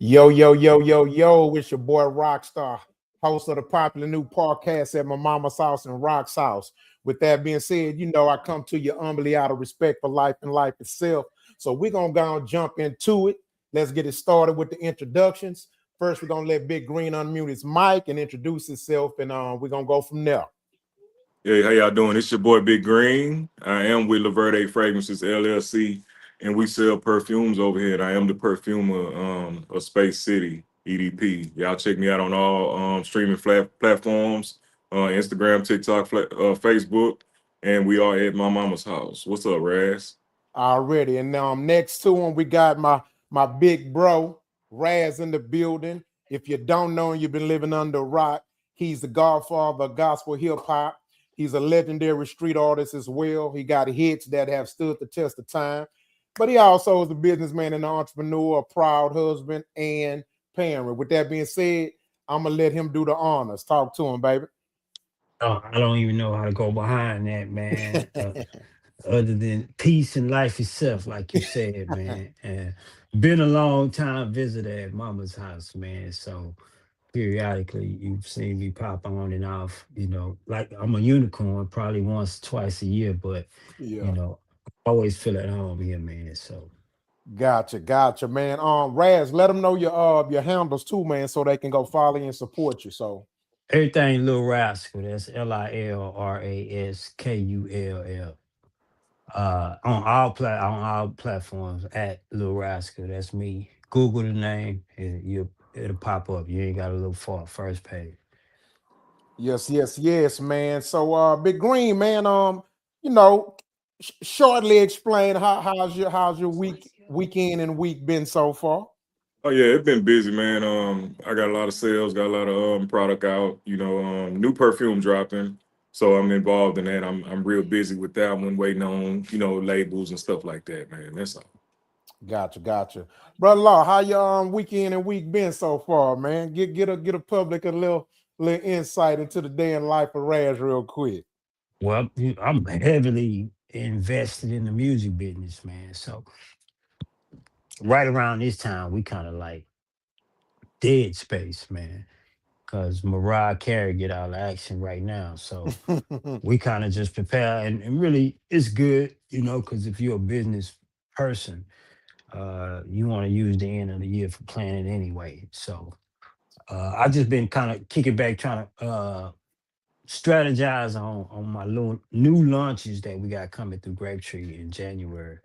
Yo, yo, yo, yo, yo, it's your boy Rockstar, host of the popular new podcast at my mama's house and Rock's house. With that being said, I come to you humbly out of respect for life and life itself. So we're going to go and jump into it. Let's get it started with the introductions. First, we're going to let Big Green unmute his mic and introduce himself, and we're going to go from there. Hey, how y'all doing? It's your boy Big Green. I am with Laverde Fragrances LLC, and we sell perfumes over here. I am the perfumer of Space City EDP. Y'all check me out on all streaming platforms, Instagram, TikTok, Facebook, and we are at my mama's house. What's up, Raz? Already. And next to him, we got my big bro, Raz in the building. If you don't know him, you've been living under a rock. He's the godfather of gospel hip hop. He's a legendary street artist as well. He got hits that have stood the test of time. But he also is a businessman and an entrepreneur, a proud husband and parent. With that being said, I'm going to let him do the honors. Talk to him, baby. Oh, I don't even know how to go behind that, man. Other than peace and life itself, like you said, man. And been a long time visitor at Mama's house, man. So periodically, you've seen me pop on and off. Like I'm a unicorn, probably once, twice a year, but Yeah. you know, I always feel at home here, man. So Gotcha, man. Raz, let them know your handles too, man, so they can go follow you and support you. So everything, Lil Rascal. That's LILRASKULL. On all platforms at Lil Rascal. That's me. Google the name, it'll pop up. You ain't got to look for it, first page. yes, man. So Big Green, man, you know, shortly explain how's your weekend and week been so far. Oh yeah, it's been busy, man. I got a lot of sales, got a lot of product out. New perfume dropping, so I'm involved in that. I'm real busy with that one, waiting on labels and stuff like that, man. That's all. Gotcha. Brother Law, how your weekend and week been so far, man? Get a public a little insight into the day in life of Raz real quick. Well, I'm heavily invested in the music business, man. So right around this time, we kind of like dead space, man. Cause Mariah Carey get all the action right now. So we kind of just prepare and really it's good, because if you're a business person, you want to use the end of the year for planning anyway. So I just been kind of kicking back, trying to strategize on my new launches that we got coming through Grapetree in January,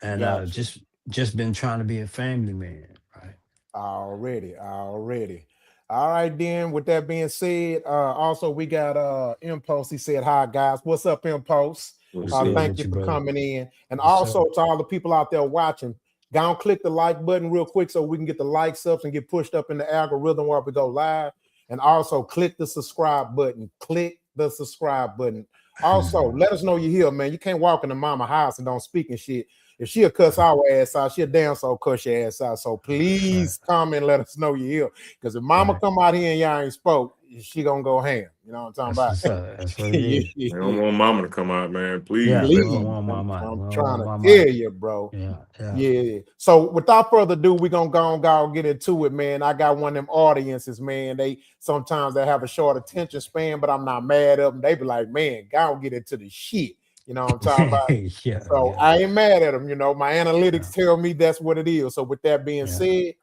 and Gotcha. just been trying to be a family man, right? Already. All right, then. With that being said, also we got Impulse. He said, "Hi guys, what's up, Impulse? What's What's good up? Thank with you you, for brother? coming in, and Yes, sir. also to all the people out there watching. Go and click the like button real quick so we can get the likes up and get pushed up in the algorithm while we go live. And also click the subscribe button. Click the subscribe button. Also, let us know you're here, man. You can't walk in the mama house and don't speak and shit. If she'll cuss our ass out, she'll damn so cuss your ass out. So Right, please come and let us know you're here. Because if mama right. come out here and y'all ain't spoke, she gonna go ham. You know what I'm That's talking what's up. That's what it about? is. I don't want mama to come out, man. Yeah, Please we let don't Please, mama. want my mic. I'm We don't trying want to my tell mic. you, bro. Yeah, yeah. Yeah. So without further ado, we're gonna go get into it, man. I got one of them audiences, man. They sometimes they have a short attention span, but I'm not mad at them. They be like, man, go get into the shit. You know what I'm talking about? Yeah, So yeah, I ain't mad at them. My yeah, analytics tell me that's what it is. So with that being yeah. said,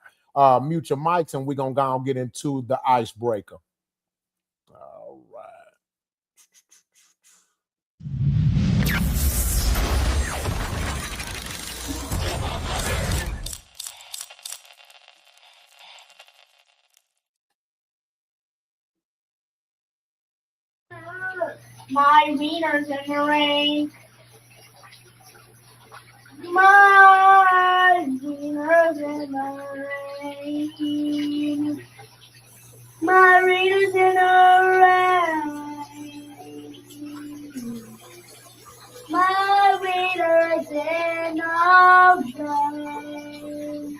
mute your mics and we're gonna go and get into the icebreaker. All right. My wieners in the rain. My wieners in the rain. My wieners in the rain. My wieners in the rain.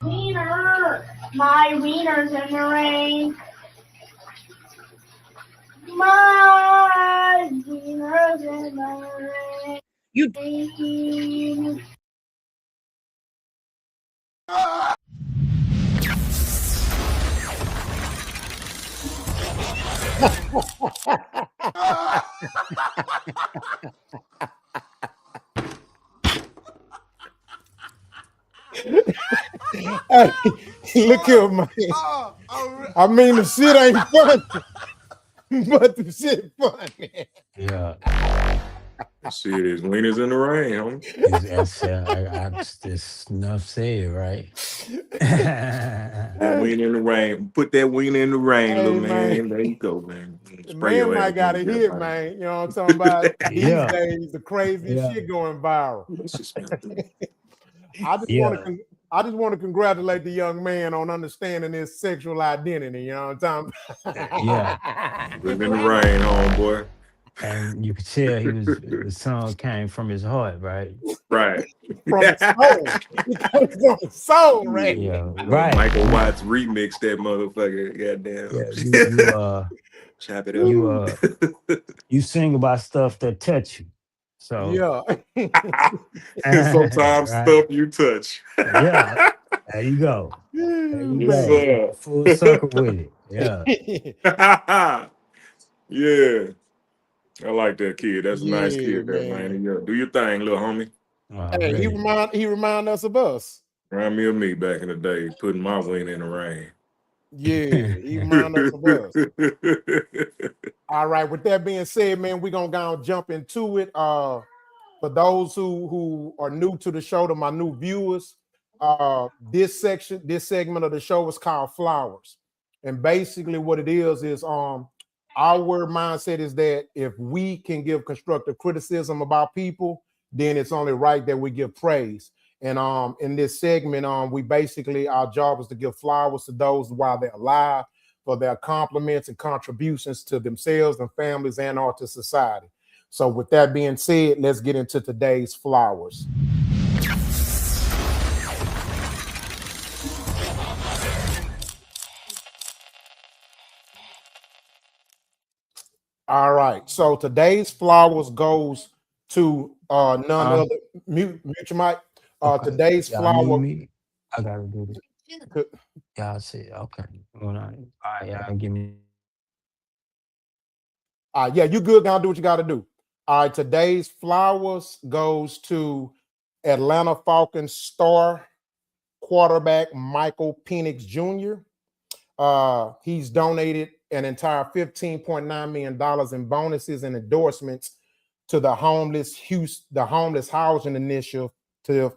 Wiener. My wieners in the rain. My wieners in the rain. You Hey, look here, man. I mean, the shit ain't funny, but the shit funny. Yeah. Shit is winners in the rain, homie. It's enough said, right? That win in the rain. Put that win in the rain, Hey, little man. man. There you go, man. The Spray man your might ass got a in hit, there, man. You know what I'm talking about? These Yeah. days, the craziest Yeah. shit going viral. Let's just smell through. I just want Yeah. to I just want to congratulate the young man on understanding his sexual identity. You know what I'm talking Yeah. about? Live in the rain, homeboy. And you could tell the song came from his heart, right? Right. From the soul. It comes from the soul, right? Yeah. Right. Michael Watts remixed that motherfucker. Yeah. Goddamn. Chop it You Ooh, you sing about stuff that touch you. So yeah. up. Sometimes right. stuff you touch. Yeah. There you go. There you Yes, go. Man. Full circle with it. Yeah. sir. Yeah. I like that kid. That's a nice Yeah, kid there, man. man. Yeah. Do your thing, little homie. Hey, Already. he remind us of us. Remind me of me back in the day, putting my win in the rain. Yeah, he remind us of us. All right. With that being said, man, we're gonna go and jump into it. For those who are new to the show, to my new viewers, this segment of the show is called Flowers. And basically what it is our mindset is that if we can give constructive criticism about people, then it's only right that we give praise. And in this segment, we basically, our job is to give flowers to those while they're alive for their compliments and contributions to themselves and families and or to society. So with that being said, let's get into today's flowers. All right. So today's flowers goes to none other mute your mic. Okay. Today's Y'all need flower. me. I gotta do this. Y'all see. Okay. All right, y'all give me. Yeah, you good. Gonna do what you gotta do. All right, today's flowers goes to Atlanta Falcons star quarterback Michael Penix Jr. He's donated an entire $15.9 million in bonuses and endorsements to the homeless housing initiative to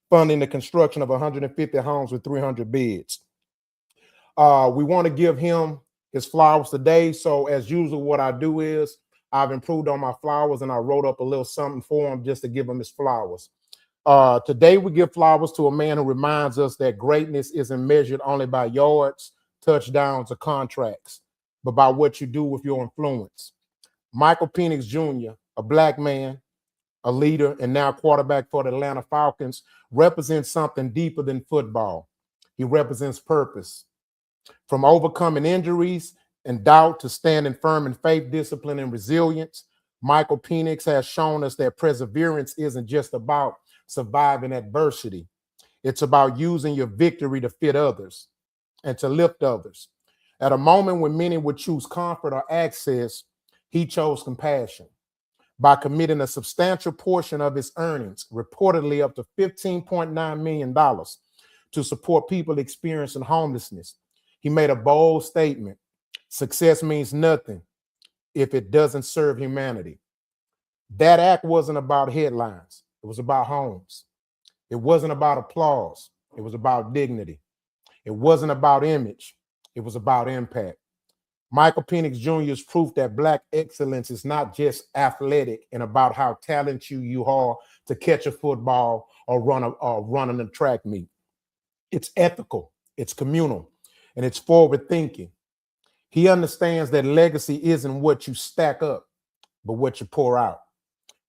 funding the construction of 150 homes with 300 beds. We want to give him his flowers today. So as usual, what I do is I've improved on my flowers and I wrote up a little something for him just to give him his flowers. Today we give flowers to a man who reminds us that greatness isn't measured only by yards, touchdowns, or contracts, but by what you do with your influence. Michael Penix Jr., a black man, a leader, and now quarterback for the Atlanta Falcons, represents something deeper than football. He represents purpose. From overcoming injuries and doubt to standing firm in faith, discipline, and resilience, Michael Penix has shown us that perseverance isn't just about surviving adversity. It's about using your victory to fit others and to lift others. At a moment when many would choose comfort or access, he chose compassion by committing a substantial portion of his earnings, reportedly up to $15.9 million, to support people experiencing homelessness. He made a bold statement: success means nothing if it doesn't serve humanity. That act wasn't about headlines. It was about homes. It wasn't about applause. It was about dignity. It wasn't about image. It was about impact. Michael Penix Jr. is proof that Black excellence is not just athletic and about how talented you are to catch a football or run in a track meet. It's ethical, it's communal, and it's forward thinking. He understands that legacy isn't what you stack up, but what you pour out.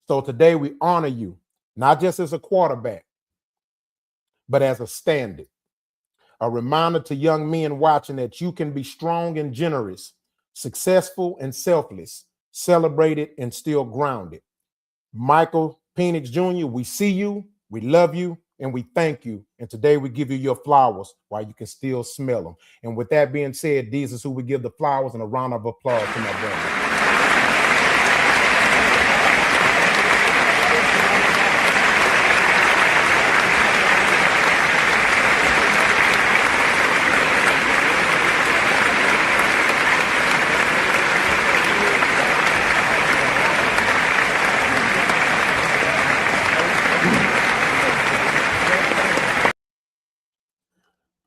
So today we honor you, not just as a quarterback, but as a standard. A reminder to young men watching that you can be strong and generous, successful and selfless, celebrated and still grounded. Michael Penix Jr., we see you, we love you, and we thank you. And today we give you your flowers while you can still smell them. And with that being said, these is who we give the flowers, and a round of applause to my brother.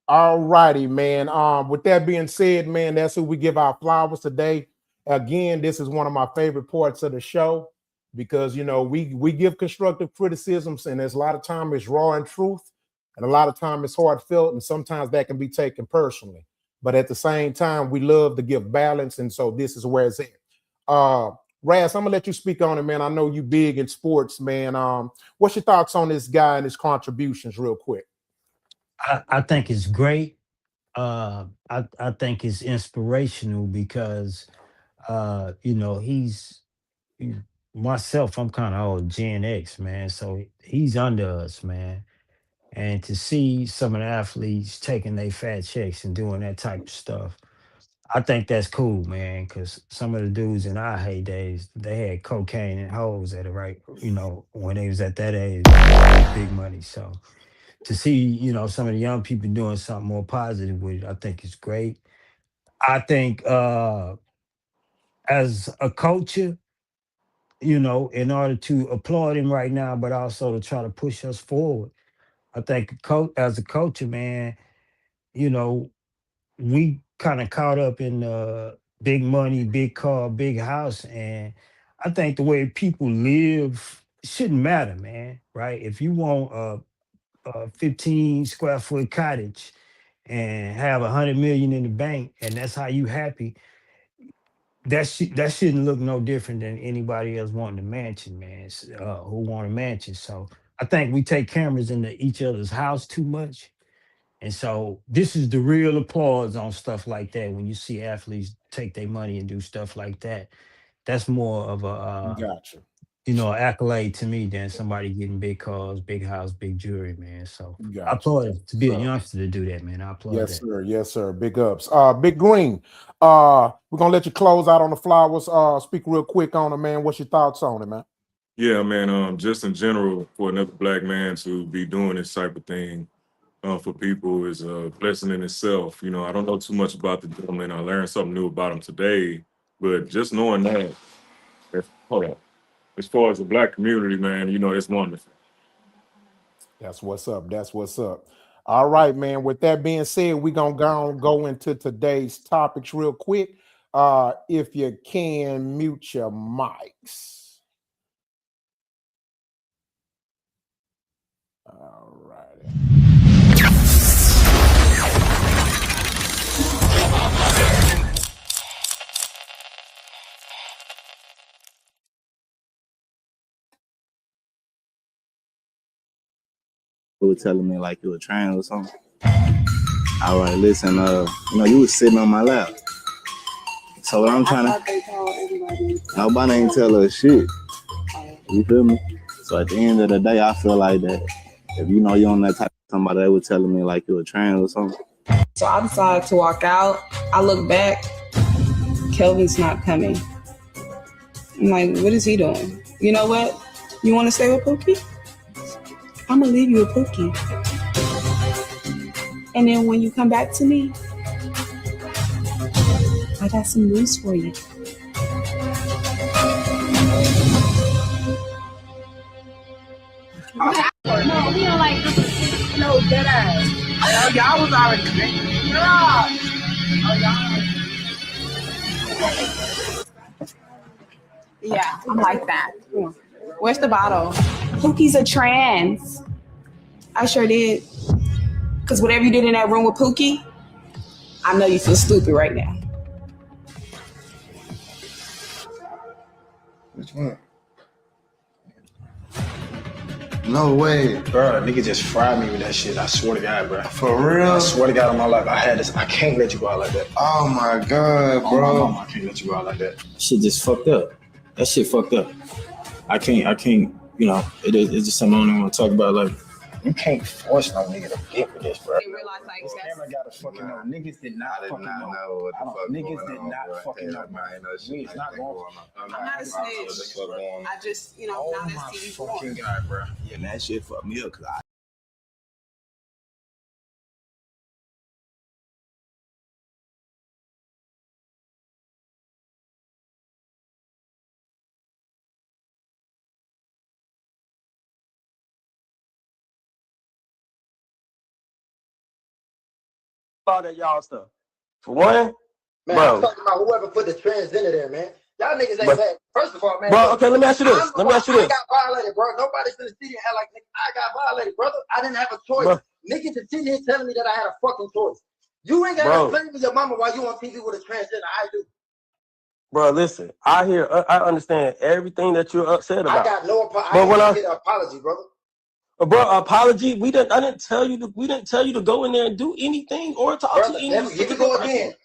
All righty, man. With that being said, man, that's who we give our flowers today. Again, this is one of my favorite parts of the show because we give constructive criticisms, and there's a lot of time it's raw and truth, and a lot of time it's heartfelt, and sometimes that can be taken personally. But at the same time, we love to give balance, and so this is where it's at. Raz, I'm gonna let you speak on it, man. I know you big in sports, man. What's your thoughts on this guy and his contributions, real quick? I think it's great. I think it's inspirational because he's myself. I'm kind of old Gen X, man. So he's under us, man. And to see some of the athletes taking their fat checks and doing that type of stuff, I think that's cool, man. Because some of the dudes in our heydays, they had cocaine and hoes at the right, when they was at that age, big money. So to see, some of the young people doing something more positive with it, I think it's great. I think as a culture, in order to applaud him right now, but also to try to push us forward, I think as a culture, man, you know, we kind of caught up in big money, big car, big house. And I think the way people live shouldn't matter, man, right? If you want a 15 square foot cottage and have 100 million in the bank, and that's how you happy, that shouldn't look no different than anybody else wanting a mansion, man. Who want a mansion? So I think we take cameras into each other's house too much, and so this is the real applause on stuff like that. When you see athletes take their money and do stuff like that, that's more of a Gotcha. accolade to me than somebody getting big cars, big house, big jewelry, man. So I Gotcha. applaud it. To be a So, youngster to do that, man. I applaud yes, that. sir. Yes, sir. Big ups. Big Green. We're gonna let you close out on the flowers. Speak real quick on it, man. What's your thoughts on it, man? Yeah, man. Just in general, for another black man to be doing this type of thing for people is a blessing in itself. I don't know too much about the gentleman. I learned something new about him today, but just knowing that, hold on. As far as the black community, man, it's wonderful. That's what's up. That's what's up. All right, man. With that being said, we're gonna go into today's topics real quick. If you can mute your mics. All right. Who was telling me like you were trying or something. All right, listen, you was sitting on my lap. So what I'm trying to, nobody ain't tell us shit. You feel me? So at the end of the day, I feel like that if you on that type of somebody that was telling me like you were trying or something. So I decided to walk out. I look back, Kelvin's not coming. I'm like, what is he doing? You know what? You want to stay with Pookie? I'm gonna leave you with Pookie. And then when you come back to me, I got some news for you. No, we don't like no dead ass. Oh, y'all was already drinking. Yeah, I'm like that. Where's the bottle? Pookie's a trans. I sure did. Because whatever you did in that room with Pookie, I know you feel stupid right now. Which one? No way. Bro, nigga just fried me with that shit. I swear to God, bro. For real? I swear to God on my life, I had this. I can't let you go out like that. Oh my God, Oh, bro. my mama, I can't let you go out like that. Shit just fucked up. That shit fucked up. I can't, it's just something I don't even want to talk about. Like, You can't force no nigga to get with this, bro. They realize like This that's camera gotta fucking know. Niggas did not fucking know. what the fuck Niggas going did on, not bro. fucking know. It's not going. I'm not a snitch. I just, you know, Oh now my that's TV fucking born. god, bro. Yeah, and that shit fucked me up because I all that y'all stuff. For one, Man, bro. I'm talking about whoever put the transgender there, man. Y'all niggas ain't But- bad. First of all, man. Bro, okay, let me ask you this. I got violated, bro. Nobody's gonna sit here and act like, nigga, I got violated, brother. I didn't have a choice. Bro. Niggas just sitting here telling me that I had a fucking choice. You ain't gotta explain to your mama why you on TV with a transgender. I do. Bro, listen. I understand everything that you're upset about. I got no apology. I didn't get an apology, brother. Bro, apology. I didn't tell you to go in there and do anything or talk to anyone. Here we go again.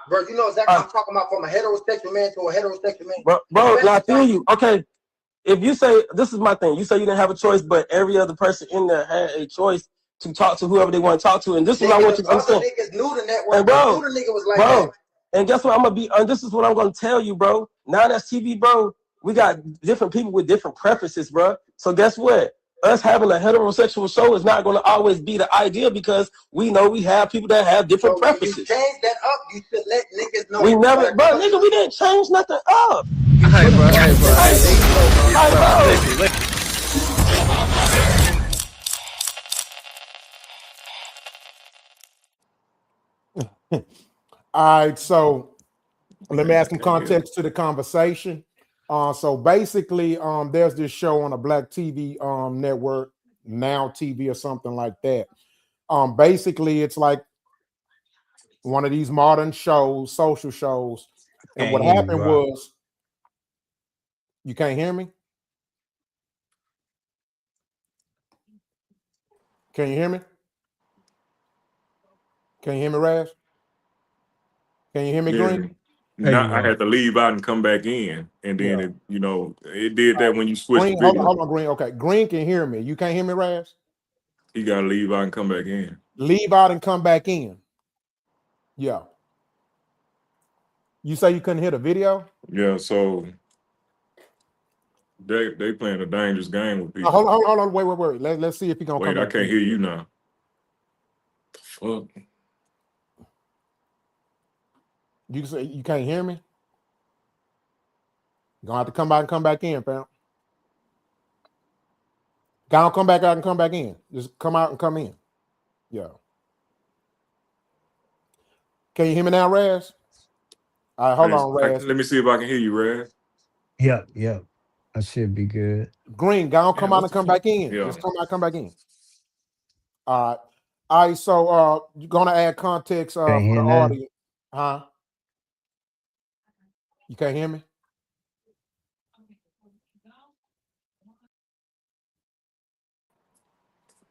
Bro, you know exactly what I'm talking about, from a heterosexual man to a heterosexual man. Bro, I feel you. Okay. If you say, this is my thing, you say you didn't have a choice, but every other person in there had a choice to talk to whoever they want to talk to. And this is what I want you to understand. Niggas knew the network. And bro, the nigga was like that. And guess what? This is what I'm going to tell you, bro. Now that's TV, bro. We got different people with different preferences, bro. So guess what? Us having a heterosexual show is not going to always be the idea, because we know we have people that have different preferences. You change that up, you should let niggas know. We never, bro, nigga, we didn't change nothing up. Hey, bro. All right, so let me add some context to the conversation. So basically, there's this show on a black TV network, Now TV or something like that. Basically, it's like one of these modern shows, social shows. And what happened was, you can't hear me? Can you hear me? Can you hear me, Raz? Can you hear me, Green? Now I had to leave out and come back in, and then it did that when you switched Green, the video. hold on, Green. Okay, Green can hear me. You can't hear me, Raz? You gotta leave out and come back in. Leave out and come back in. Yeah. You say you couldn't hear the video? Yeah, so they playing a dangerous game with people. Hold on, wait. Let's see if he gonna come back. I can't hear you now. The fuck? You say you can't hear me? You're gonna have to come out and come back in, fam. Gonna come back out and come back in. Just come out and come in. Yeah. Can you hear me now, Raz? All right, hold on, Raz. Let me see if I can hear you, Raz. Yep. I should be good. Green, gonna come out and come back in. Yeah. Just come out, come back in. All right. So you're gonna add context for the audience. Huh? You can't hear me?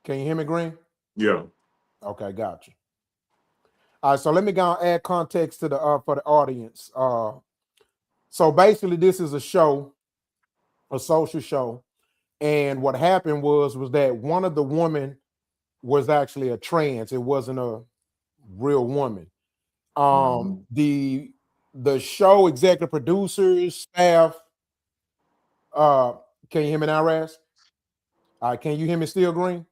Can you hear me, Green? Yeah. Okay, gotcha. All right, so let me go and add context to the for the audience. So basically, this is a show, a social show, and what happened was that one of the women was actually a trans. It wasn't a real woman. The show executive producers, staff. Can you hear me now, Raz? All right, can you hear me still, Green?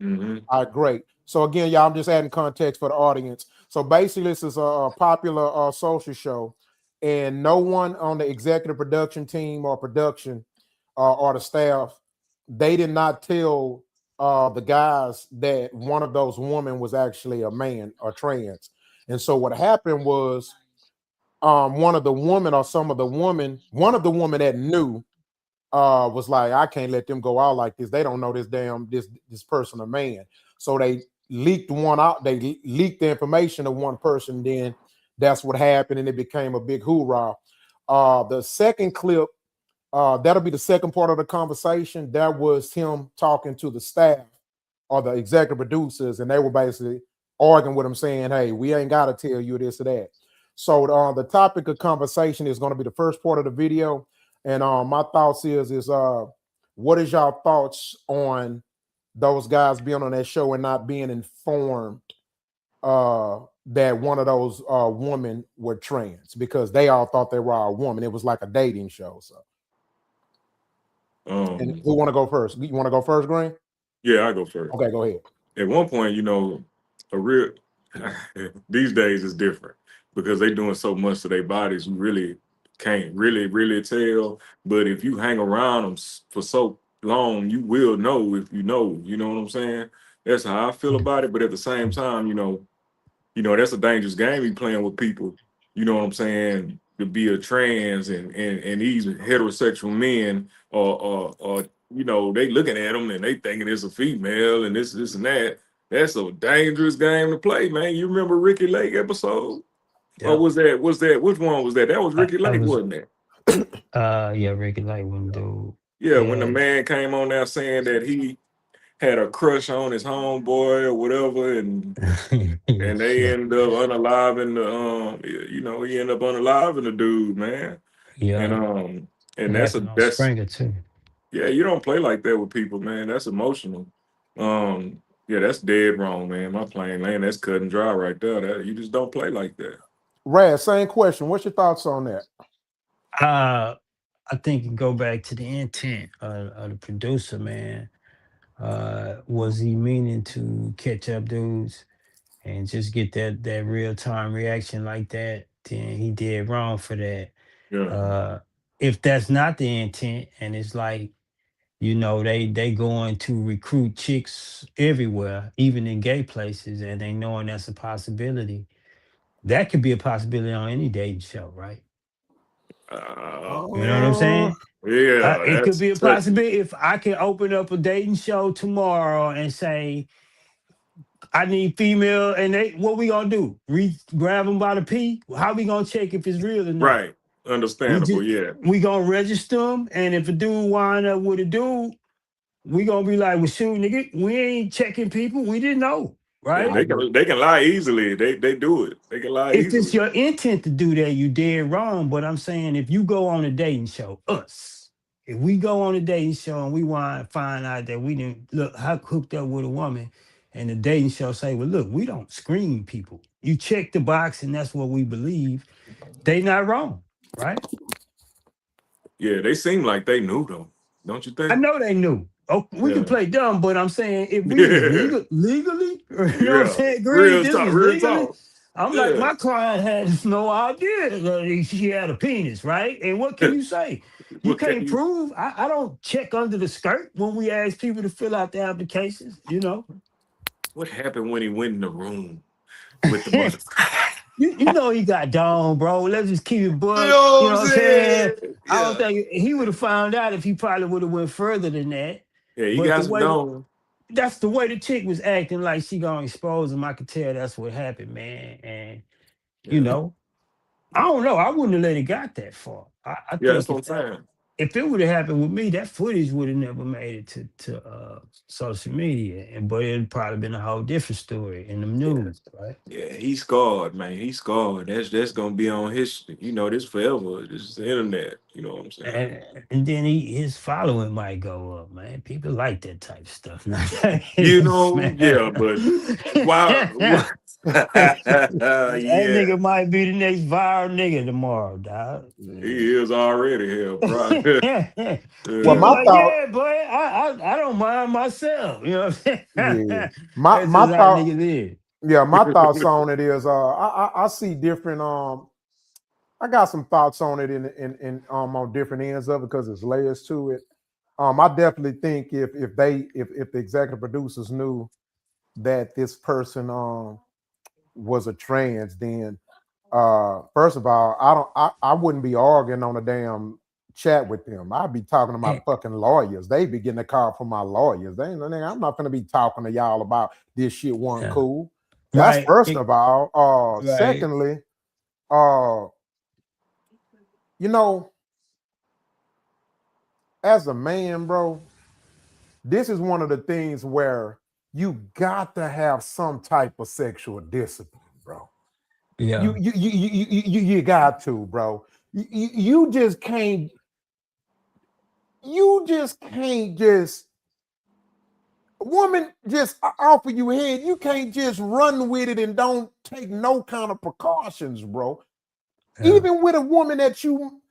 Mm-hmm. All right, great. So again, y'all, I'm just adding context for the audience. So basically, this is a popular social show, and no one on the executive production team or production or the staff, they did not tell the guys that one of those women was actually a man or trans. And so what happened was one of the women that knew was like, I can't let them go out like this. They don't know this person a man. So they leaked one out. They leaked the information of one person. Then that's what happened, and it became a big hoorah. The second clip, that'll be the second part of the conversation. That was him talking to the staff or the executive producers, and they were basically arguing with him, saying, "Hey, we ain't got to tell you this or that." So the topic of conversation is going to be the first part of the video. And my thoughts is what is y'all thoughts on those guys being on that show and not being informed that one of those women were trans because they all thought they were a woman. It was like a dating show. So, and who want to go first? You want to go first, Green? Yeah, I go first. Okay, go ahead. At one point, a real these days is different because they doing so much to their bodies. You really can't really tell. But if you hang around them for so long, you will know if you know. You know what I'm saying? That's how I feel about it. But at the same time, that's a dangerous game you playing with people. You know what I'm saying? To be a trans and these heterosexual men or they looking at them and they thinking it's a female and this and that. That's a dangerous game to play, man. You remember Ricky Lake episode? Yeah. Or was that which one was that? That was Ricky Lake, wasn't it? Yeah, Ricky Lake one dude. Yeah, when the man came on there saying that he had a crush on his homeboy or whatever, and they end up unaliving he ended up unaliving the dude, man. Yeah. And that's Springer too. Yeah, you don't play like that with people, man. That's emotional. Yeah, that's dead wrong, man. My plain land, that's cut and dry right there. You just don't play like that. Raz, same question. What's your thoughts on that? I think you go back to the intent of the producer, man. Was he meaning to catch up dudes and just get that real time reaction like that? Then he did wrong for that. Yeah. If that's not the intent, and it's like they going to recruit chicks everywhere, even in gay places, and they knowing that's a possibility. That could be a possibility on any dating show, right? You know what I'm saying? Yeah, It could that's be a touchy. possibility if I can open up a dating show tomorrow and say, I need female, and what we gonna do? Grab them by the pee? How we gonna check if it's real or not? Right. Understandable, yeah. We gonna register them, and if a dude wind up with a dude, we gonna be like, well, shoot, nigga, we ain't checking people. We didn't know, right? Yeah, they can lie easily. They do it. They can lie If easily. it's your intent to do that, you dead wrong. But I'm saying if you go on a dating show, if we go on a dating show and we want to find out that we didn't hooked up with a woman, and the dating show say, well, look, we don't screen people. You check the box, and that's what we believe. They not wrong, right? Yeah, they seem like they knew though, don't you think? I know they knew. Oh, we can play dumb, but I'm saying if we was legally, you know what I'm saying? Green, this was legally. I'm like, my client had no idea that she had a penis, right? And what can you say? You can't prove. I don't check under the skirt when we ask people to fill out their applications, What happened when he went in the room with the mother? You know he got dome, bro. Let's just keep it buck. You know what I'm saying? Yeah. I don't think he would have found out if he probably would have went further than that. Yeah, he got some dome. That's the way the chick was acting like she gonna expose him. I could tell that's what happened, man. And I don't know. I wouldn't have let it got that far. I think that's what I'm saying. If it would have happened with me, that footage would have never made it to social media, but it'd probably been a whole different story in the news, right? Yeah, he's scarred, man. He's scarred. That's gonna be on history. This forever. This is the internet. You know what I'm saying? And then his following might go up, man. People like that type of stuff. Yeah, but wow. That nigga might be the next viral nigga tomorrow, dog. He is already here, bro. Well, my thought, yeah, boy, I don't mind myself. You know what I'm saying? Yeah. My thought, my thoughts on it is I see different I got some thoughts on it in on different ends of it because there's layers to it. I definitely think if the executive producers knew that this person was a trans, then first of all, I wouldn't be arguing on a damn chat with them. I'd be talking to my fucking lawyers. They'd be getting a call from my lawyers. I'm not gonna be talking to y'all about this shit wasn't cool. That's first of all. Secondly, as a man, bro, this is one of the things where you got to have some type of sexual discipline, bro. Yeah. You got to, bro. You just can't woman just offer you head, you can't just run with it and don't take no kind of precautions, bro. Yeah. Even with a woman that you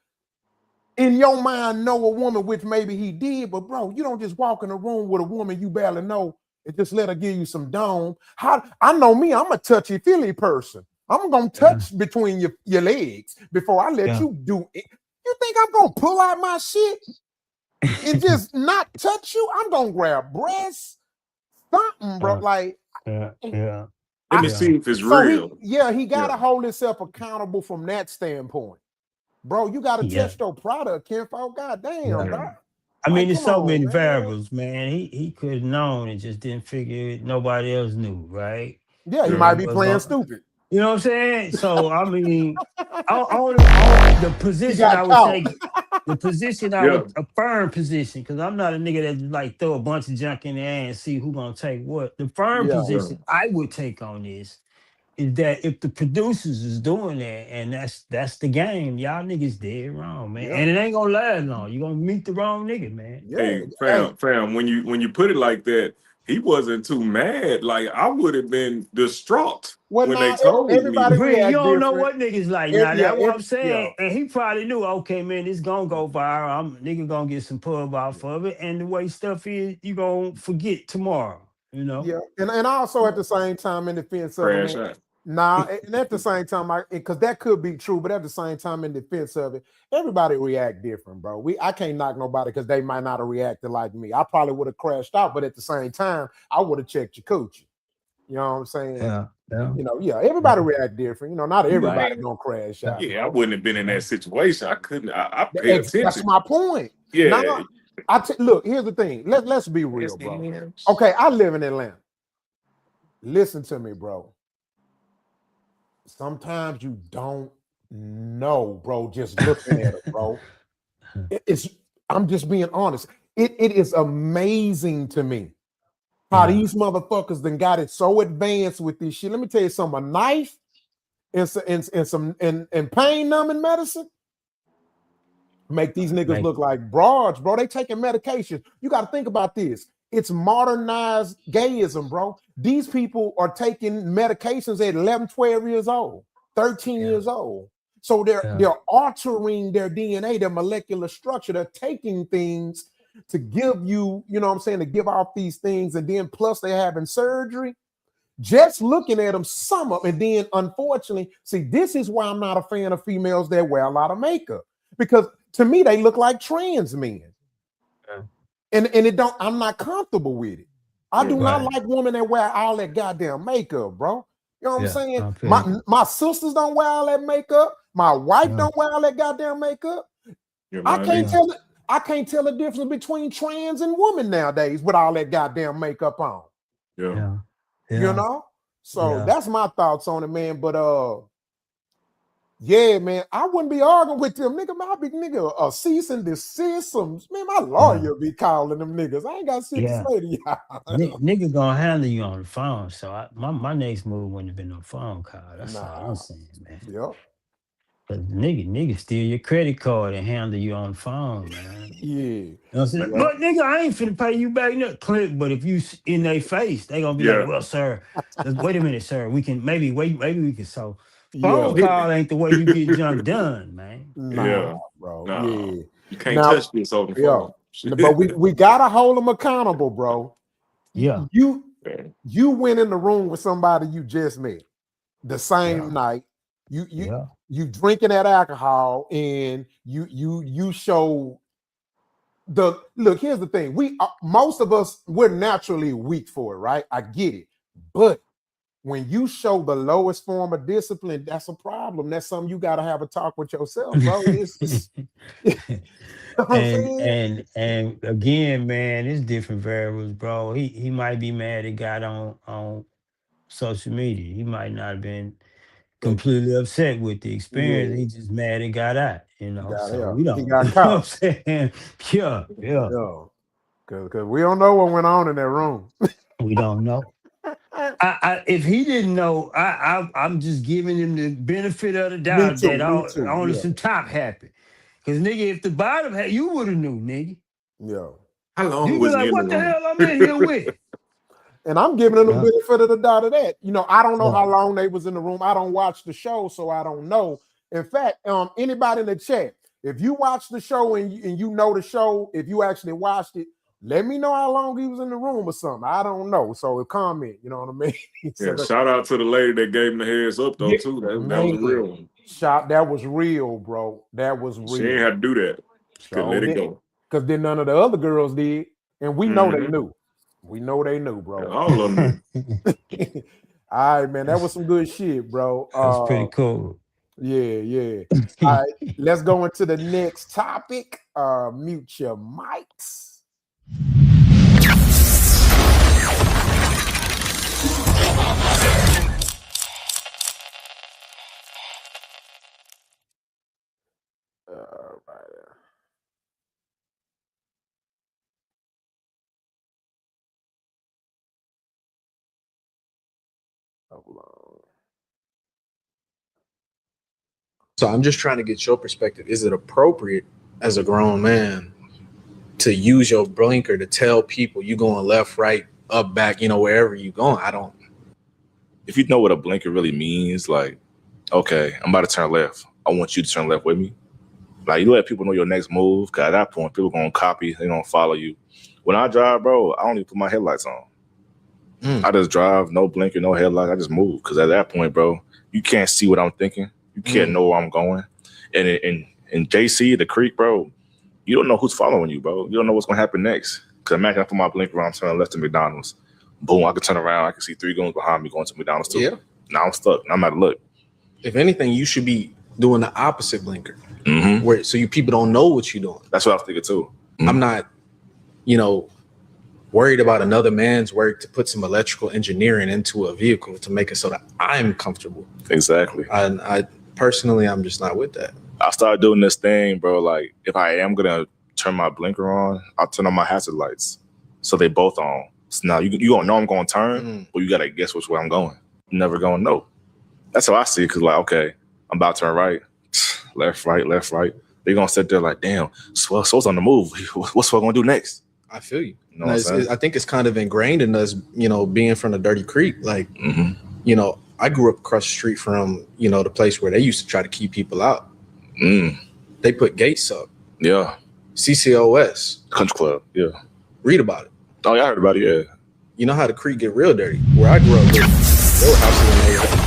in your mind know a woman, which maybe he did, but bro, you don't just walk in a room with a woman you barely know and just let her give you some dome. How I know me, I'm a touchy feely person. I'm gonna touch between your legs before I let you do it. You think I'm gonna pull out my shit and just not touch you? I'm gonna grab breasts, something, bro. Like Yeah. Let me see if it's so real. he gotta hold himself accountable from that standpoint. Bro, you gotta test your product, Kenfo. God damn, bro. I mean, Like, there's come so on, many man. variables, man. He could have known and just didn't figure it. Nobody else knew, right? Yeah, he might be playing stupid. You know what I'm saying? So I mean, the position I got would caught. take, the position I Yeah. would a firm position, because I'm not a nigga that just like throw a bunch of junk in the air and see who gonna take what. The firm Yeah. position I would take on this is that if the producers is doing that and that's the game, y'all niggas dead wrong, man. Yeah. And it ain't gonna last long. You're gonna meet the wrong nigga, man. Yeah. Hey, fam, when you put it like that, he wasn't too mad. Like I would have been distraught Well, when they now told me everybody that. Bree, you react don't know different. what niggas like now. That's what I'm Yeah. saying. And he probably knew, okay, man, this gonna go viral. Nigga gonna get some pub off of it. And the way stuff is, you gonna forget tomorrow, you know? Yeah. And also at the same time in defense of Crash it, out. nah, and at the same time, because that could be true, but at the same time, in defense of it, everybody react different, bro. I can't knock nobody because they might not have reacted like me. I probably would have crashed out, but at the same time, I would have checked your coochie. You know what I'm saying? Yeah. Everybody react different. You know, not everybody Right. gonna crash out. Yeah, I Bro. wouldn't have been in that situation. I couldn't. I pay That's attention. my point. Yeah. Now, look, here's the thing. Let's be real, bro. Okay, I live in Atlanta. Listen to me, bro. Sometimes you don't know, bro, just looking at it, bro. I'm just being honest. It is amazing to me how these motherfuckers then got it so advanced with this shit. Let me tell you something. A knife and some pain numbing medicine make these niggas look like broads, bro. They taking medication. You got to think about this. It's modernized gayism, bro. These people are taking medications at 11, 12 years old, 13 years old. So they're altering their DNA, their molecular structure. They're taking things to give you, you know what I'm saying, to give off these things. And then plus they're having surgery. Just looking at them, some of them, and then unfortunately, see, this is why I'm not a fan of females that wear a lot of makeup. Because to me, they look like trans men. And I'm not comfortable with it. I do not like women that wear all that goddamn makeup, bro. You know what I'm saying? My sisters don't wear all that makeup. My wife don't wear all that goddamn makeup. I can't tell the difference between trans and woman nowadays with all that goddamn makeup on. Yeah. You know? So that's my thoughts on it, man. But yeah, man, I wouldn't be arguing with them, nigga. I'd be a cease and desist. Man, my lawyer be calling them niggas. I ain't got shit to say to y'all. Nigga gonna handle you on the phone. So my next move wouldn't have been no phone call. That's all I'm saying, man. Yep. Cause nigga steal your credit card and handle you on the phone, man. Yeah. You know what I'm saying? But nigga, I ain't finna pay you back no clip. But if you in their face, they gonna be like, well, sir, wait a minute, sir. We can maybe we can so phone call ain't the way you get junk done, man. Nah, bro. Nah. Yeah. You can't touch this on the phone. But we gotta hold them accountable, bro. Yeah. You went in the room with somebody you just met the same night. You drinking that alcohol and you show the look. Here's the thing: most of us we're naturally weak for it, right? I get it, but when you show the lowest form of discipline, that's a problem. That's something you got to have a talk with yourself, bro. and again, man, it's different variables, bro. He might be mad it got on social media. He might not have been completely upset with the experience. He just mad it got out, you know. So we don't. He got you caught. know what I'm saying? Yeah. Because we don't know what went on in that room. We don't know. If he didn't know, I'm just giving him the benefit of the doubt that only some top happened. Because nigga, if the bottom had, you would have knew, nigga. Yeah. How long You'd be was he like, in the what the room? hell I'm in here with? And I'm giving them the benefit of the doubt of that. You know, I don't know Yeah. how long they was in the room. I don't watch the show, so I don't know. In fact, anybody in the chat, if you watch the show and you know the show, if you actually watched it, let me know how long he was in the room or something. I don't know. So comment, you know what I mean? Yeah, shout out to the lady that gave him the heads up though, too. That was a real one. That was real, bro. That was real. She ain't had to do that. She could let it go. Because then none of the other girls did. And we know they knew. We know they knew, bro. Yeah, all of them knew. All right, man. That was some good shit, bro. That's pretty cool. Yeah. All right, let's go into the next topic. Mute your mics. So I'm just trying to get your perspective. Is it appropriate as a grown man to use your blinker to tell people you going left, right, up, back, you know, wherever you going? I don't. If you know what a blinker really means, like, okay, I'm about to turn left. I want you to turn left with me. Like, you let people know your next move, because at that point, people going to copy, they going to follow you. When I drive, bro, I don't even put my headlights on. I just drive, no blinker, no headlights. I just move, because at that point, bro, you can't see what I'm thinking. You can't know where I'm going. And in JC, the creek, bro, you don't know who's following you, bro. You don't know what's going to happen next. Because imagine I put my blinker on, I'm turning left to McDonald's. Boom, I can turn around. I can see 3 goons behind me going to McDonald's too. Yeah. Now I'm stuck. Now I'm at a look. If anything, you should be doing the opposite blinker. Mm-hmm. So you people don't know what you're doing. That's what I was thinking too. Mm-hmm. I'm not, worried about another man's work to put some electrical engineering into a vehicle to make it so that I'm comfortable. Exactly. I personally, I'm just not with that. I started doing this thing, bro. Like, if I am going to turn my blinker on, I'll turn on my hazard lights. So they both on. So now you don't know I'm going to turn, but you got to guess which way I'm going. I'm never going to know. That's how I see it. Because, like, okay, I'm about to turn right, left, right. They're going to sit there like, damn, Swell's on the move. What's Swell going to do next? I feel you. I think it's kind of ingrained in us, being from the Dirty Creek. Like, I grew up across the street from, the place where they used to try to keep people out. They put gates up. Yeah. CCOS. Country Club. Yeah. Read about it. Oh, yeah, I heard about it. Yeah. You know how the creek get real dirty. Where I grew up, there were houses in there.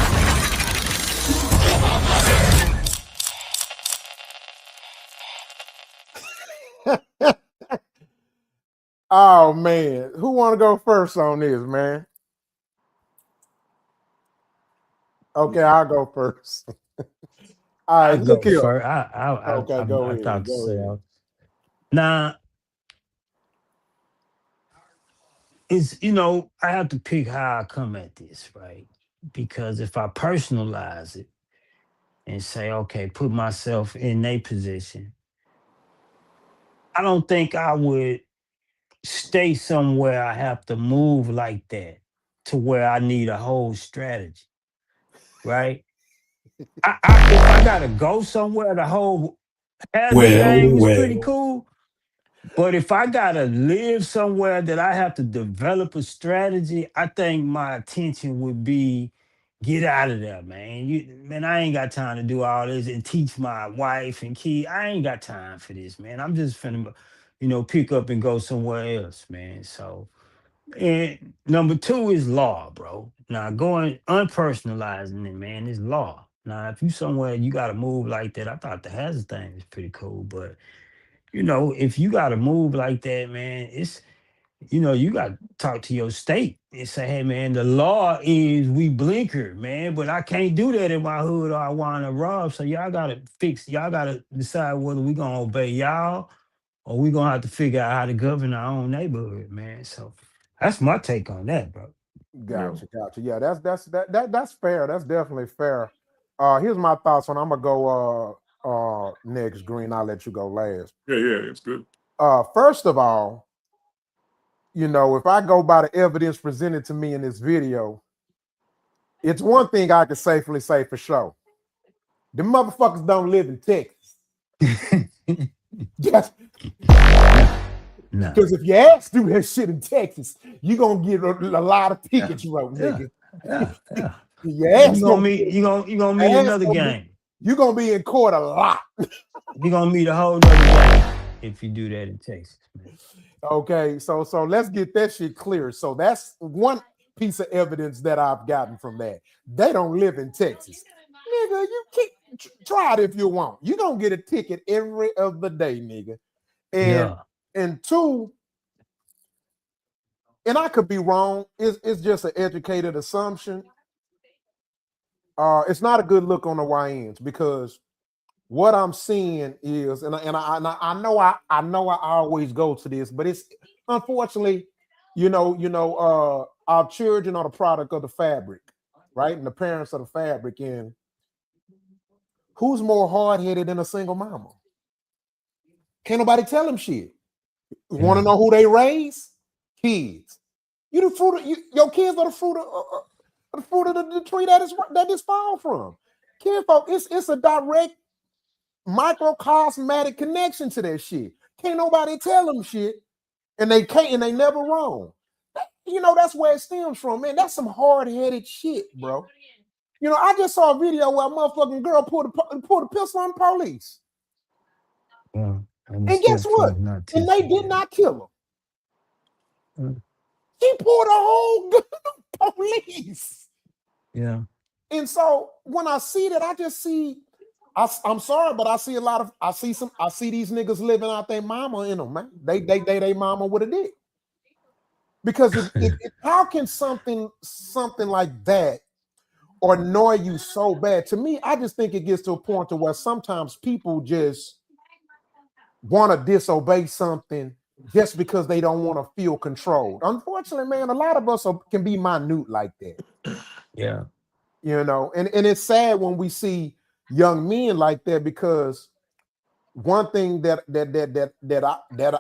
Oh man, who want to go first on this, man? Okay, I'll go first. All right, look here. Okay, go ahead. Now, it's I have to pick how I come at this, right? Because if I personalize it and say, okay, put myself in their position, I don't think I would stay somewhere I have to move like that to where I need a whole strategy, right? If I gotta go somewhere, the whole hazard thing is pretty cool. But if I gotta live somewhere that I have to develop a strategy, I think my attention would be get out of there, man. I ain't got time to do all this and teach my wife and kid. I ain't got time for this, man. I'm just finna, pick up and go somewhere else, man. So, and number 2 is law, bro. Now going unpersonalizing it, man, is law. Now, if you somewhere you gotta move like that, I thought the hazard thing was pretty cool, but if you got to move like that, man, it's, you got to talk to your state and say, hey, man, the law is we blinker, man, but I can't do that in my hood or I want to rob. So y'all got to decide whether we going to obey y'all or we going to have to figure out how to govern our own neighborhood, man. So that's my take on that, bro. Gotcha. Yeah, that's fair. That's definitely fair. Here's my thoughts on. I'm gonna go next, Green. I'll let you go last. Yeah, it's good. First of all, if I go by the evidence presented to me in this video, it's one thing I can safely say for sure. The motherfuckers don't live in Texas. No. Because if your ass do that shit in Texas, you're gonna get a lot of tickets wrote, nigga. Yeah. Your ass You gonna meet another gang. You're gonna be in court a lot. You're gonna meet a whole nother gang if you do that in Texas, man. Okay, so let's get that shit clear. So that's one piece of evidence that I've gotten from that. They don't live in Texas. Nigga, you can't try it if you want. You're gonna get a ticket every other day, nigga. And two, and I could be wrong, it's just an educated assumption. It's not a good look on the YNs because what I'm seeing is, and I know I always go to this, but it's unfortunately, our children are the product of the fabric, right? And the parents are the fabric. And who's more hard-headed than a single mama? Can't nobody tell them shit. You want to know who they raise? Kids. You the fruit. Your kids are the fruit of the tree that is fall from. Kinfolk, it's a direct microcosmatic connection to that shit. Can't nobody tell them shit, and they can't, and they never wrong. That's where it stems from, man. That's some hard-headed shit, bro. I just saw a video where a motherfucking girl pulled a pistol on the police. And guess what? And they did not kill her. She pulled a whole gun on police. Yeah. And so when I see that, I just see, I'm sorry, but I see these niggas living out their mama in them, man. They mama with a dick. Because how can something like that annoy you so bad? To me, I just think it gets to a point to where sometimes people just want to disobey something just because they don't want to feel controlled. Unfortunately, man, a lot of us can be minute like that. Yeah. And it's sad when we see young men like that, because one thing that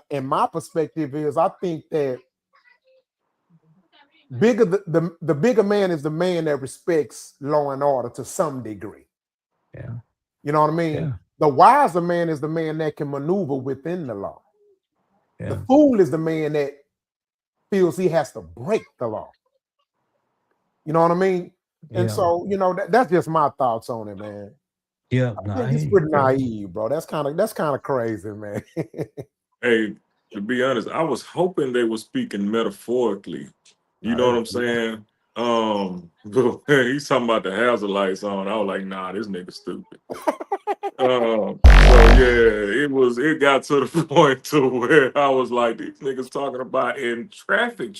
in my perspective is, I think that the bigger man is the man that respects law and order to some degree. Yeah. You know what I mean? Yeah. The wiser man is the man that can maneuver within the law. Yeah. The fool is the man that feels he has to break the law. You know what I mean? And so, that's just my thoughts on it, man. Yeah, I think it's pretty naive, bro. That's kind of crazy, man. Hey, to be honest, I was hoping they were speaking metaphorically. You know what I'm saying? He's talking about the hazard lights on. I was like, nah, this nigga stupid. So yeah, it got to the point to where I was like, these niggas talking about in traffic.